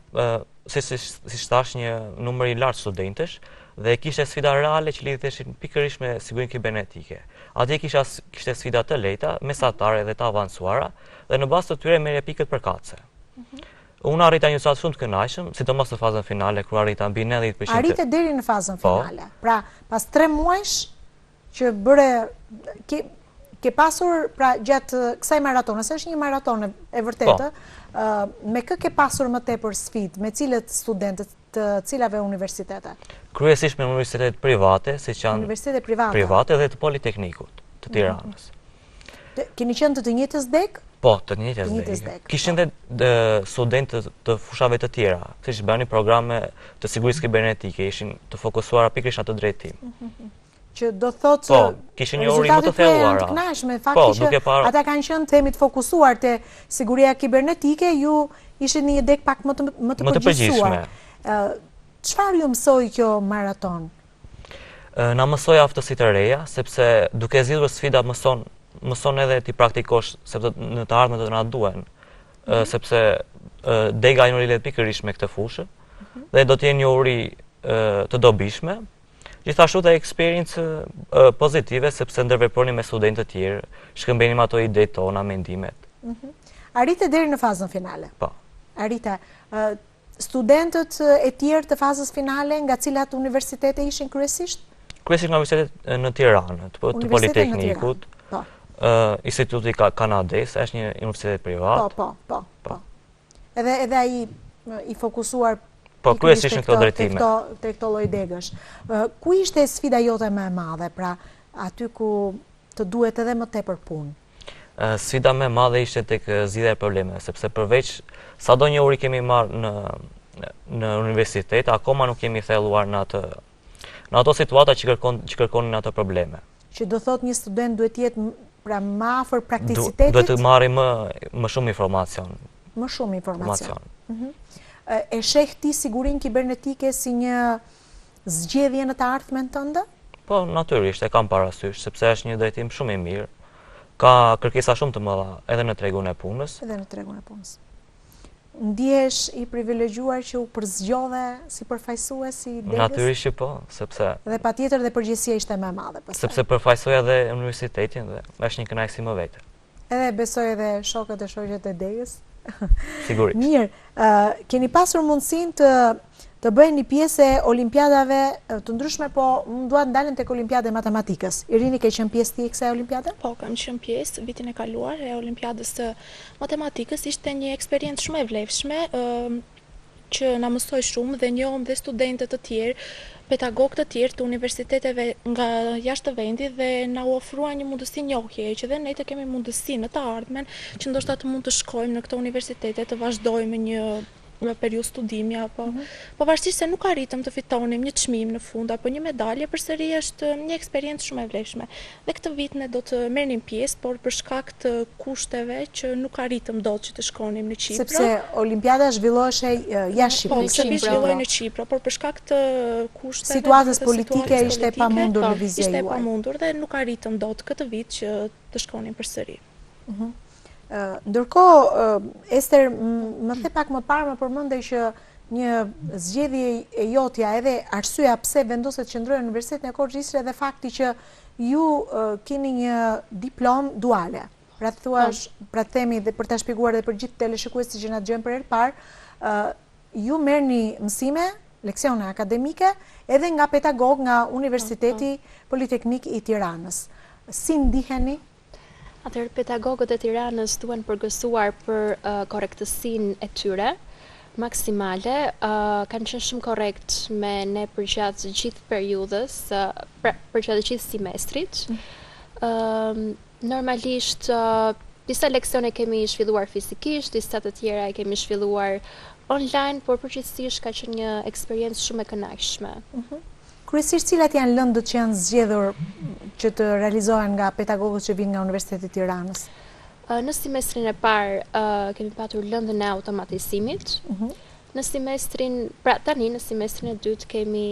si thash një numër i lartë studentesh dhe kishte sfida reale që lidheshin pikërisht me sigurinë kibernetike. Atje kishte sfida të lehta, mesatare dhe të avancuara dhe në bazë të tyre merrje pikët përkatëse. Unë arrita një rezultat shumë të kënaqshëm, sidomos në fazën finale kur arrita mbi 90%. Arrite deri në fazën finale. Pra, pas 3 muajsh që bëre ke pasur pra gjatë kësaj maratone, se është një maratone e vërtetë, me kë ke pasur më tepër sfidë, me cilët studentët të cilave universitete? Kryesisht me universitetet private, siç janë universitete private dhe të Politeknikut të Tiranës. Keni qenë të njëjtës degë? Po, të njëjtës degë. Kishin dhe studentë të fushave të tjera, siç bënin programe të sigurisë kibernetike, ishin të fokusuara pikërisht atë drejtim. Që do thotë kishin një uri më të thelluara. Fakti që ata kanë qenë themi të fokusuar te siguria kibernetike, ju ishin një degë pak më të përgjithshme. Çfarë ju mësoi kjo maraton? Na mësoi aftësi të reja, sepse duke zgjidhur sfida mëson edhe ti praktikosh, sepse në të ardhmen do na duhen. Sepse dega ino lidhet pikërisht me këtë fushë dhe do të jenë një uri të dobishme. Gjithashtu dhe eksperiencë pozitive sepse ndërveproni me studentë të tjerë, shkëmbenim ato ide tona, mendimet. Arrite deri në fazën finale. Po. Arrite. Studentët e tjerë të fazës finale nga cilat universitete ishin kryesisht? Kryesisht nga universitetet në Tiranë, të Politeknikut, Instituti Kanades, është një universitet privat. Po. Edhe ai i fokusuar kryesisht në këto drejtime. Te këto lloj degësh. Ku ishte sfida jote më e madhe, pra aty ku të duhet edhe më tepër punë? Sfida më e madhe ishte tek zgjidhja e problemeve, sepse përveç sado një uri kemi marrë në universitet, akoma nuk kemi thelluar në ato situata që kërkonin ato probleme. Që do thot një student duhet jetë pra më afër prakticitetit? Duhet të marrë më shumë informacion. Më shumë informacion. E sheh ti sigurinë kibernetike si një zgjedhje në të ardhmen tënde? Po, natyrisht, e kam parasysh, sepse është një drejtim shumë i mirë. Ka kërkesa shumë të mëdha edhe në tregun e punës. Ndihesh i privilegjuar që u përzgjodhe si përfaqësues i degës? Natyrisht që po, sepse... Dhe patjetër dhe përgjegjësia ishte më e madhe pastaj. Sepse përfaqësoja edhe universitetin dhe është një kënaqësi më vete. Edhe besoj edhe shokët e shoqet e degës? Sigurisht. Mirë, keni pasur mundësinë të bëjnë një pjesë e olimpiadave të ndryshme, po më duat ndalen tek olimpiade matematikës. Irini, ke qenë pjesë ti e kësaj olimpiade? Po, kam qenë pjesë vitin e kaluar e olimpiadës të matematikës. Ishte një eksperiencë shumë e vlefshme që na mësoi shumë dhe njohëm dhe studentët të tjerë, pedagogë të tjerë të universiteteve nga jashtë vendit dhe na u ofruan një mundësi njohje që dhe ne të kemi mundësi në të ardhmen që ndoshta të mund të shkojmë në këto universitete, të vazhdojmë një periudhë studimi apo pavarësisht se nuk arritëm të fitonim një çmim në fund apo një medalje, përsëri është një eksperiencë shumë e vlefshme. Dhe këtë vit ne do të merrnim pjesë, por për shkak të kushteve që nuk arritëm dot që të shkonim në Çipër. Sepse olimpiada zhvillohej jashtë Shqipërisë. Po, zhvillohej në Çipër, por për shkak të kushteve, situatës politike ishte pamundur lëvizja juaj. Ishte pamundur dhe nuk arritëm dot këtë vit që të shkonim përsëri. Ndërkohë, Ester, më the pak më parë më përmendej që një zgjedhje e jotja edhe arsyeja pse vendoset të qëndrojë në Universitetin e Korçës ishte edhe fakti që ju keni një diplomë duale. Pra të thuash, pra të themi dhe për ta shpjeguar edhe për gjithë teleshikuesit që na dëgjojnë për herë të parë, ju merrni mësime, leksione akademike edhe nga pedagog nga Universiteti Politeknik i Tiranës. Si ndiheni? Atëherë pedagogët e Tiranës duhen përgësuar për korrektësinë e tyre maksimale, kanë qenë shumë korrekt me ne përgjatë gjithë periudhës, përgjatë gjithë semestrit. Normalisht disa leksione kemi zhvilluar fizikisht, disa të tjera e kemi zhvilluar online, por përgjithsisht ka qenë një eksperiencë shumë e kënaqshme. Kryesisht cilat janë lëndët që janë zgjedhur që të realizohen nga pedagogët që vinë nga Universiteti i Tiranës? Në semestrin e parë kemi patur lëndën e automatizimit. Në semestrin, pra tani në semestrin e dytë kemi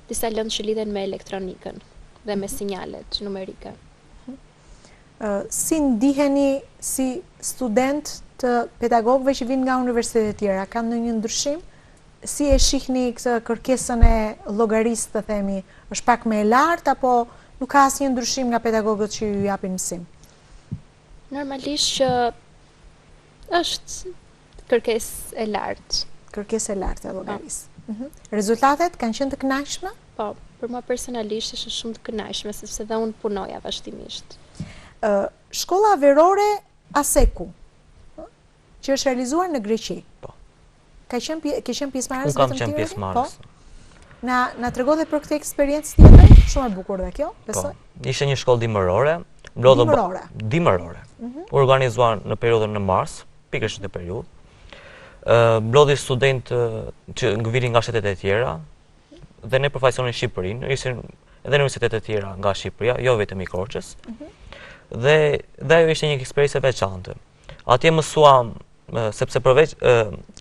disa lëndë që lidhen me elektronikën dhe me sinjalet numerike. Si ndiheni si student të pedagogëve që vinë nga universitetet tjera? Ka ndonjë ndryshim? Si e shihni këtë kërkesën e llogarisë, të themi, është pak më e lartë apo nuk ka asnjë ndryshim nga pedagogët që ju japin mësim? Normalisht që është kërkesë e lartë. Kërkesë e lartë e llogarisë. Rezultatet kanë qenë të kënaqshme? Po, për mua personalisht është shumë të kënaqshme sepse dhe unë punoja vazhdimisht. Shkolla verore Aseku, që është realizuar në Greqi. Po. Ke qenë pjesëmarrës? Unë kam qenë pjesëmarrës. Na tregon dhe për këtë eksperiencë tjetër, shumë e bukur dhe kjo, besoj. Po, ishte një shkollë dimërore. Dimërore. Organizuar në periudhën në mars, pikërisht në periudhë. Mblodhi studentë që ngvinin nga shtetet e tjera dhe ne përfaqësonin Shqipërinë, ishin edhe në universitete të tjera nga Shqipëria, jo vetëm i Korçës. Dhe ajo ishte një eksperiencë e veçantë. Atje mësuam sepse përveç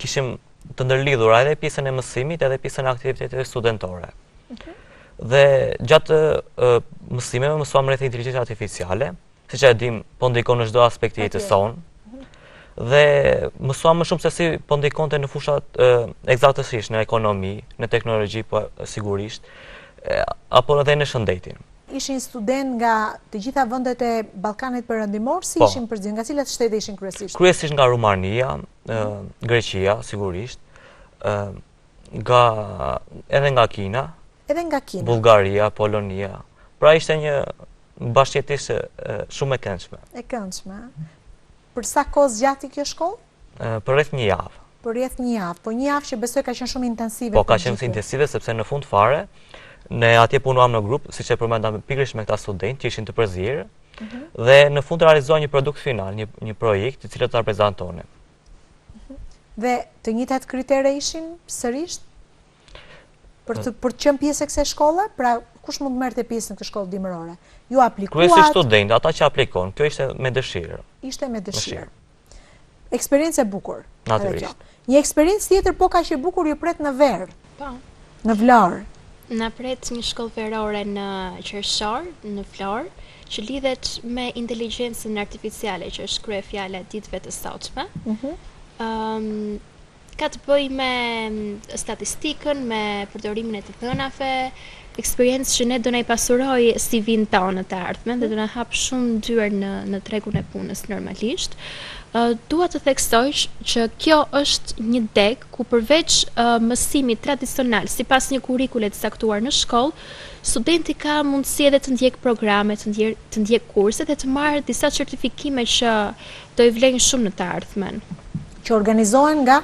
kishim të ndërlidhura edhe pjesën e mësimit edhe pjesën e aktiviteteve studentore. Dhe gjatë mësimeve mësuam rreth inteligjencës artificiale, siç e dim, po ndikon në çdo aspekt të jetës sonë. dhe mësua më shumë se si po ndikonte në fushat eksaktësisht në ekonomi, në teknologji, po sigurisht, apo edhe në shëndetin. Ishin student nga të gjitha vendet e Ballkanit Perëndimor, si ishin përgjithë, nga cilat shtete ishin kryesisht? Kryesisht nga Rumania, Greqia, sigurisht, edhe nga Kina, Bullgaria, Polonia. Pra ishte një bashkëjetesë shumë e këndshme. E këndshme. Për sa kohë zgjati kjo shkollë? Për rreth një javë. Për rreth një javë, po një javë që besoj ka qenë shumë intensive. Po, ka qenë intensive sepse në fund fare, ne atje punuam në grup, siç e përmenda pikërisht me këta studentë që ishin të përzierë, dhe në fund të realizuam një produkt final, një projekt i cili ta prezantonim. Dhe të njëjtat kritere ishin sërish për të qenë pjesë e kësaj shkolle? Pra, kush mund të merrte pjesë në këtë shkollë dimërore? Ju aplikuat? Kryesisht studentë, ata që aplikon, kjo ishte me dëshirë. Ishte me dëshirë. Eksperiencë e bukur. Natyrisht. Një eksperiencë tjetër po kaq e bukur ju pret në Verë. Po. Në Vlorë. Na pret një shkollë verore në Qershor, në Florë, që lidhet me inteligjencën artificiale, që është kryefjala e ditëve të sotme. Ka të bëj me statistikën, me përdorimin e të dhënave, eksperiencë që ne do na i pasuroj CV-n tonë të ardhmen dhe do na hap shumë dyer në tregun e punës normalisht. Dua të theksoj që kjo është një deg ku përveç mësimit tradicional, sipas një kurrikule të caktuar në shkollë, studenti ka mundësi edhe të ndjek programe, të ndjek kurse dhe të marrë disa certifikime që do i vlejnë shumë në të ardhmen. Që organizohen nga?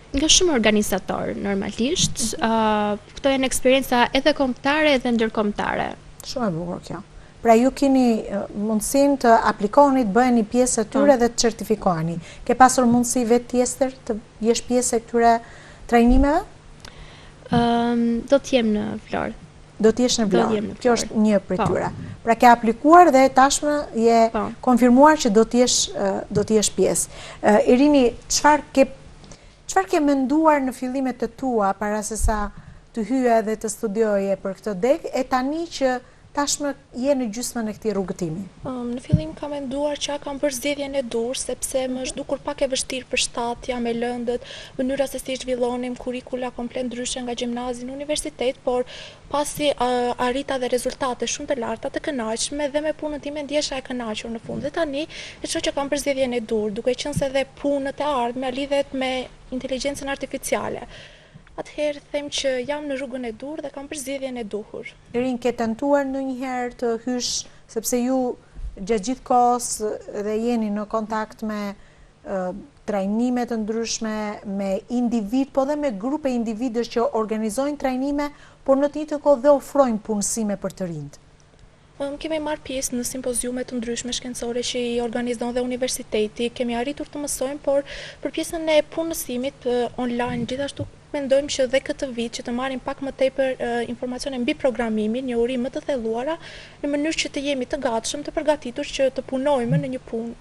Nga shumë organizator, normalisht. Këto janë eksperienca edhe kombëtare edhe ndërkombëtare. Shumë e bukur kjo. Pra ju keni mundësin të aplikoni, të bëheni pjesë e tyre dhe të certifikoheni. Ke pasur mundësi vetë tjetër të jesh pjesë e këtyre trajnimeve? Do t'jem në Vlorë. Do t'jesh në Vlorë. Kjo është një prej tyre. Pra ke aplikuar dhe tashmë je konfirmuar që do t'jesh pjesë. Irini, çfarë ke menduar në fillimet të tua para se sa të hyje dhe të studioje për këtë deg, e tani që tashmë je në gjysmën e këtij rrugëtimi? Në fillim kam menduar që kam bërë zgjedhjen e dur, sepse më është dukur pak e vështirë për shtatja me lëndët, mënyra se si zhvillonim kurrikula komplet ndryshe nga gjimnazi në universitet, por pasi arrita dhe rezultate shumë të larta të kënaqshme dhe me punën time ndjesha e kënaqur në fund. Dhe tani e shoh që kam bërë zgjedhjen e dur, duke qenë se edhe punët e ardhme lidhet me inteligjencën artificiale. Atëherë them që jam në rrugën e dur dhe kam bërë zgjedhjen e duhur. Irin, ke tentuar ndonjëherë të hysh, sepse ju gjatë gjithë kohës dhe jeni në kontakt me trajnime të ndryshme, me individ, po dhe me grupe individësh që organizojnë trajnime, por në të njëjtën kohë dhe ofrojnë punësime për të rinjt. Kemi marrë pjesë në simpoziume të ndryshme shkencore që i organizon dhe universiteti, kemi arritur të mësojmë, por për pjesën e punësimit online, gjithashtu mendojmë që dhe këtë vit që të marrim pak më tepër informacione mbi programimin, njohuri më të thelluara, në mënyrë që të jemi të gatshëm, të përgatitur që të punojmë në një punë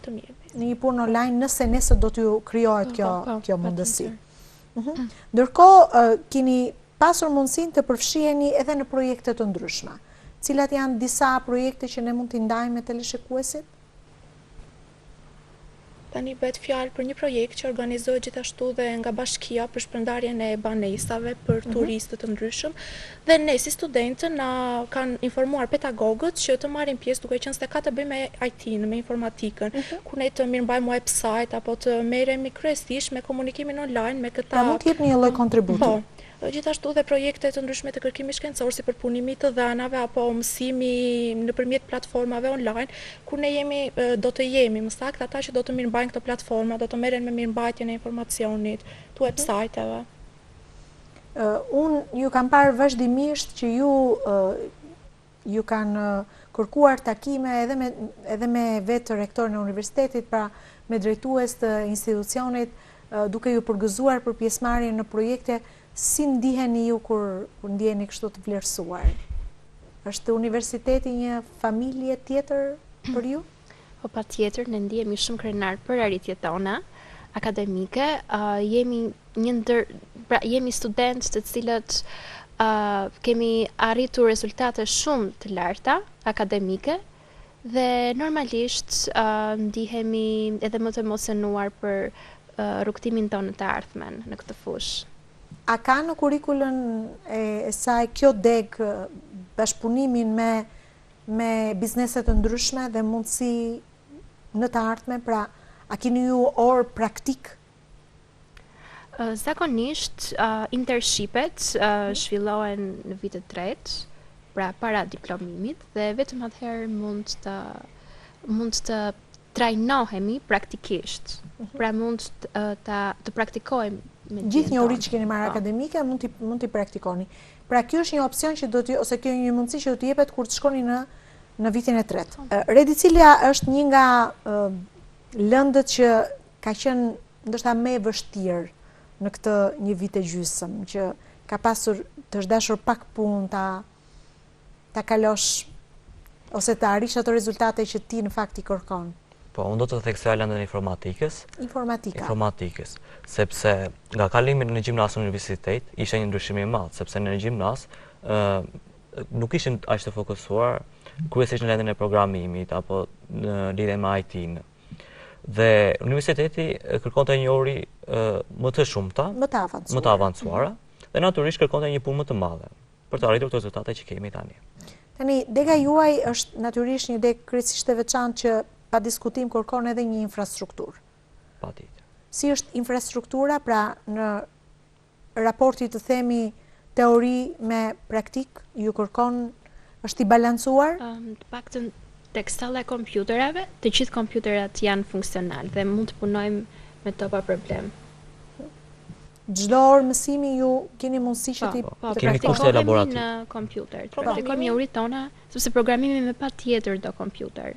të mirë. Në një punë online, nëse nesër do t'ju krijohet kjo mundësi. Ndërkohë, keni pasur mundësinë të përfshiheni edhe në projekte të ndryshme. Cilat janë disa projekte që ne mund t'i ndajmë me teleshikuesit? Tani bëhet fjalë për një projekt që organizohet gjithashtu dhe nga bashkia për shpërndarjen e banesave për turistët të ndryshëm, dhe ne si studentë na kanë informuar pedagogët që të marrin pjesë, duke qenë se ka të bëjë me IT-n, me informatikën, ku ne të mirëmbajmë website apo të merremi kryesisht me komunikimin online me këta. Pra mund të jepni një lloj kontributi. Po. Gjithashtu dhe projekte të ndryshme të kërkimit shkencor, si për punimi të dhënave apo mësimi nëpërmjet platformave online, ku ne do të jemi më saktë ata që do të mirëmbajnë këto platforma, do të merren me mirëmbajtjen e informacionit, të websajteve. Unë ju kam parë vazhdimisht që ju kanë kërkuar takime edhe me vetë rektorin e universitetit, pra me drejtues të institucionit, duke ju përgëzuar për pjesëmarrjen në projekte. Si ndiheni ju kur ndjeni kështu të vlerësuar? Është universiteti një familje tjetër për ju? Po patjetër, ne ndihemi shumë krenar për arritjet tona akademike. Jemi studentë të cilët kemi arritur rezultate shumë të larta akademike Dhe normalisht ndihemi edhe më të emocionuar për rrugtimin tonë të ardhmen në këtë fushë. A ka në kurrikulën e saj kjo deg bashkëpunimin me bizneset të ndryshme dhe mundësi në të ardhmen, pra a keni ju orë praktik? Zakonisht, internshipet zhvillohen në vitet tretë, pra para diplomimit, dhe vetëm atëherë mund të trajnohemi praktikisht. Pra mund të praktikojmë me gjithë njohuritë që keni marrë akademike mund t'i praktikoni. Pra kjo është një opsion që ose kjo është një mundësi që do t'i jepet kur të shkoni në vitin e tretë. Redicilia është një nga lëndët që ka qenë ndoshta më e vështirë në këtë një vit e gjysmë, që ka pasur të është dashur pak punë ta kalosh ose të arrish ato rezultate që ti në fakt i kërkon. Po, unë do të theksoja lëndën informatikës. Informatikës, sepse nga kalimi në gjimnas universitet ishte një ndryshim i madh, sepse në gjimnas nuk ishin aq të fokusuar kryesisht në lëndën e programimit apo në lidhje me IT-n. Dhe universiteti kërkonte njohuri më të shumta, më të avancuara, dhe natyrisht kërkonte një punë më të madhe për të arritur këto rezultate që kemi tani. Tani, dega juaj është natyrisht një degë krejtësisht e veçantë që pa diskutim kërkon edhe një infrastrukturë. Patjetër. Si është infrastruktura, pra në raporti të themi teori me praktik, ju kërkon, është i balancuar? Të paktën tek salla e kompjuterave, të gjithë kompjuterat janë funksional dhe mund të punojmë me to pa problem. Çdo orë mësimi ju keni mundësi që ti kemi kurse laborativ në kompjuter. Praktikojmë njohuritë tona, sepse programimi me patjetër do kompjuter.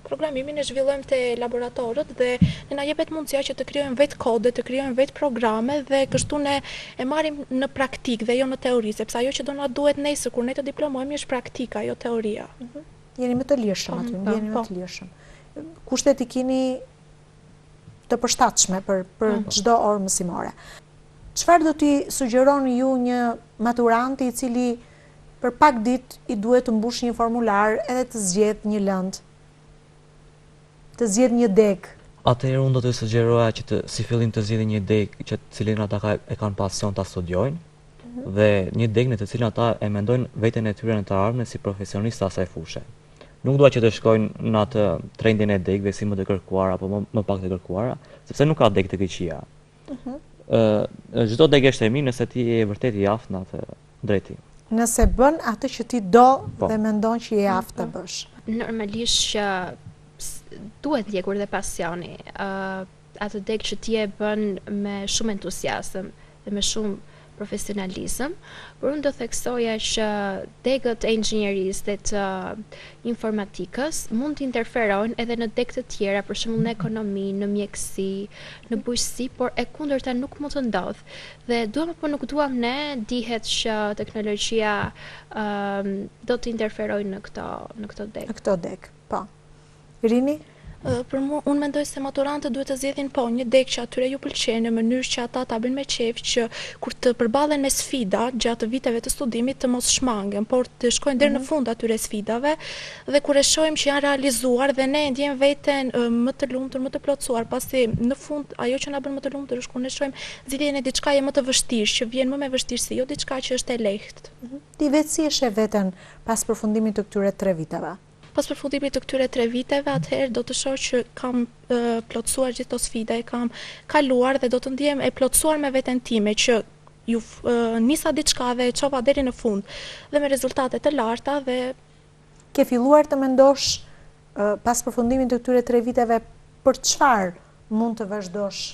Programimin e zhvillojmë te laboratorët dhe ne na jepet mundësia që të krijojmë vetë kode, të krijojmë vetë programe dhe kështu ne e marrim në praktik dhe jo në teori, sepse ajo që do na duhet nesër kur ne të diplomohemi është praktika, jo teoria. Jeni më të lirshëm aty, jeni më të lirshëm. Kushtet i keni të përshtatshme për çdo orë mësimore. Çfarë do t'i sugjeroni ju një maturanti i cili për pak ditë i duhet të mbush një formular edhe të zgjedh një lëndë, të zgjedh një degë? Atëherë unë do të sugjeroja që si fillim të zgjidhni një degë që të cilin ata e kanë pasion ta studiojnë dhe një degë në të cilin ata e mendojnë veten e tyre në të ardhmen si profesionistë asaj fushë. Nuk dua që të shkojnë në atë trendin e degëve si më të kërkuara apo më pak të kërkuara, sepse nuk ka degë të këqija. Çdo degë është e mirë nëse ti je vërtet i aftë në atë drejtim. Nëse bën atë që ti do dhe mendon që je aftë të bësh. Normalisht që duhet ndjekur dhe pasioni. Atë degë që ti e bën me shumë entuziazëm dhe me shumë profesionalizëm, por unë do theksoja që degët e inxhinierisë dhe të informatikës mund të interferojnë edhe në degë të tjera, për shembull në ekonomi, në mjekësi, në bujqësi, por e kundërta nuk mund të ndodh. Dhe duam apo nuk duam ne, dihet që teknologjia do të interferojë në këto degë. Në këto degë, po. Irini? Për mua, unë mendoj se maturantët duhet të zgjedhin një degë që atyre ju pëlqen, në mënyrë që ata ta bëjnë me qejf, që kur të përballen me sfida gjatë viteve të studimit të mos shmangen, por të shkojnë deri në fund atyre sfidave dhe kur e shohim që janë realizuar dhe ne ndjejmë veten më të lumtur, më të plotësuar, pasi në fund ajo që na bën më të lumtur është kur ne shohim zgjidhjen e diçka më të vështirë, që vjen më me vështirësi, jo diçka që është e lehtë. Ti vetë si e sheh veten pas përfundimit të këtyre 3 viteve? Pas përfundimit të këtyre 3 viteve, atëherë do të shoh që kam plotësuar gjithë to sfida, e kam kaluar dhe do të ndihem e plotësuar me veten time që ju nisa diçka dhe e çova deri në fund dhe me rezultate të larta dhe ke filluar të mendosh pas përfundimit të këtyre 3 viteve për çfarë mund të vazhdosh?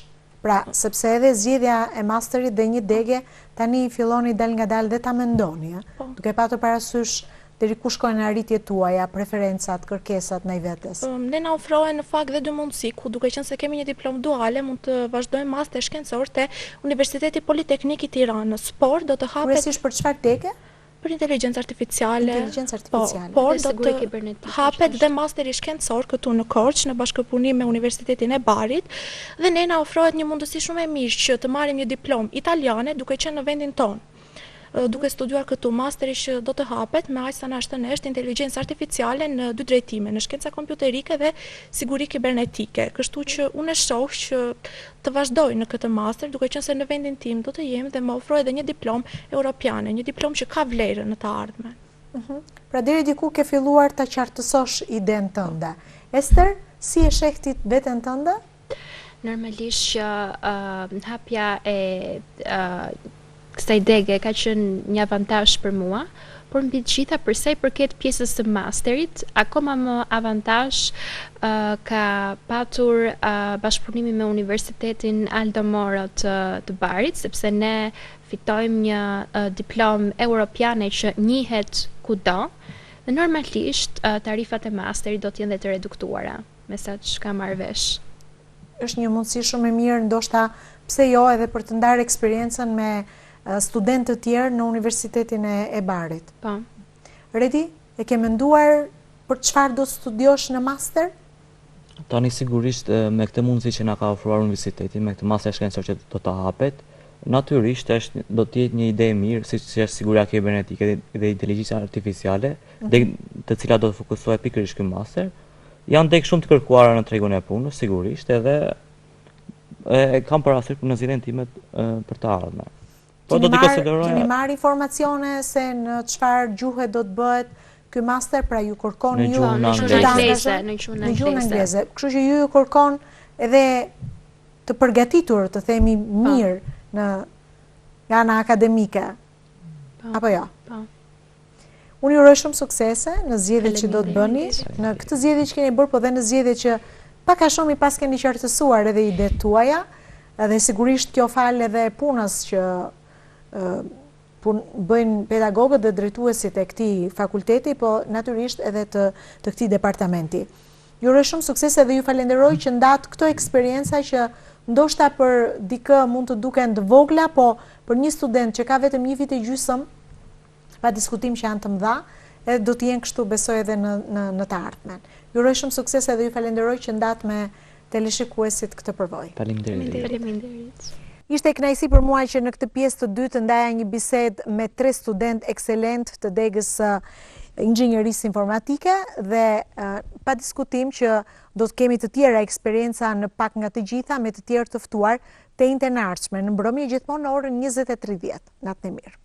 Pra, sepse edhe zgjedhja e masterit dhe një degë tani filloni dal ngadalë dhe ta mendoni, duke patur parasysh deri ku shkojnë arritjet tuaja, preferencat, kërkesat ndaj vetes? Ne na ofrohen në fakt dhe 2 mundësi, ku duke qenë se kemi një diplomë duale, mund të vazhdojmë master shkencor te Universiteti Politeknik i Tiranës, por do të hapet kryesisht për çfarë degë? Për inteligencë artificiale. Por do të hapet dhe masteri shkencor këtu në Korçë në bashkëpunim me Universitetin e Barit dhe ne na ofrohet një mundësi shumë e mirë që të marrim një diplomë italiane duke qenë në vendin tonë. duke studiuar këtu masteri që do të hapet me aq sa na shtonesht inteligjencë artificiale në 2 drejtime, në shkenca kompjuterike dhe siguri kibernetike. Kështu që unë e shoh që të vazhdoj në këtë master, duke qenë se në vendin tim do të jem dhe më ofroj edhe një diplomë europiane, një diplomë që ka vlerë në të ardhmen. Pra deri diku ke filluar ta qartësosh idenë tënde. Ester, si e sheh ti veten tënde? Normalisht që hapja e kësaj dege ka qenë një avantazh për mua, por mbi të gjitha për sa i përket pjesës së masterit, akoma më avantazh ka patur bashkëpunimi me Universitetin Aldo Moro të Barit, sepse ne fitojmë një diplomë europiane që njihet kudo, dhe normalisht tarifat e masterit do të jenë dhe të reduktuara, me sa që ka marrë vesh. Është një mundësi shumë e mirë, ndoshta pse jo edhe për të ndarë eksperiencën me studentë të tjerë në Universitetin e Barit. Po. Redi, e ke menduar për çfarë do studiosh në master? Tani sigurisht me këtë mundësi që na ka ofruar universiteti, me këtë master shkencor që do të hapet, natyrisht do të jetë një ide e mirë, siç është siguria kibernetike dhe inteligjenca artificiale, të cilat do të fokusohet pikërisht ky master. Janë tek shumë të kërkuara në tregun e punës, sigurisht, edhe kam parasysh në zgjedhjen time për të ardhmen. Po do të konsideroj. Keni marrë informacione se në çfarë gjuhë do të bëhet ky master, pra ju kërkon ju në gjuhën angleze. Kështu që ju kërkon edhe të përgatitur, të themi mirë nga ana akademike. Apo jo? Po. Unë ju uroj shumë suksese në zgjedhjet që do të bëni, në këtë zgjedhje që keni bërë, po dhe në zgjedhjet që pak a shumë i pas keni qartësuar edhe idetë tuaja, dhe sigurisht kjo fal edhe punës që bëjnë pedagogët dhe drejtuesit e këtij fakulteti, po natyrisht edhe të këtij departamenti. Ju uroj shumë suksese dhe ju falenderoj që ndat këto eksperjenca që ndoshta për dikë mund të duken të vogla, po për një student që ka vetëm 1 vit e gjysmë, pa diskutim që janë të mëdha, edhe do të jenë kështu besoj edhe në të ardhmen. Ju uroj shumë suksese dhe ju falenderoj që ndat me teleshikuesit këtë përvojë. Faleminderit. Ishte kënaqësi për mua që në këtë pjesë të dytë të ndaja një bisedë me 3 student ekselent të degës inxhinierisë informatike dhe pa diskutim që do të kemi të tjera eksperienca në pak nga të gjitha me të tjerë të ftuar të njëjtën e ardhshme në mbrëmje gjithmonë në orën 20:30. Natën e mirë.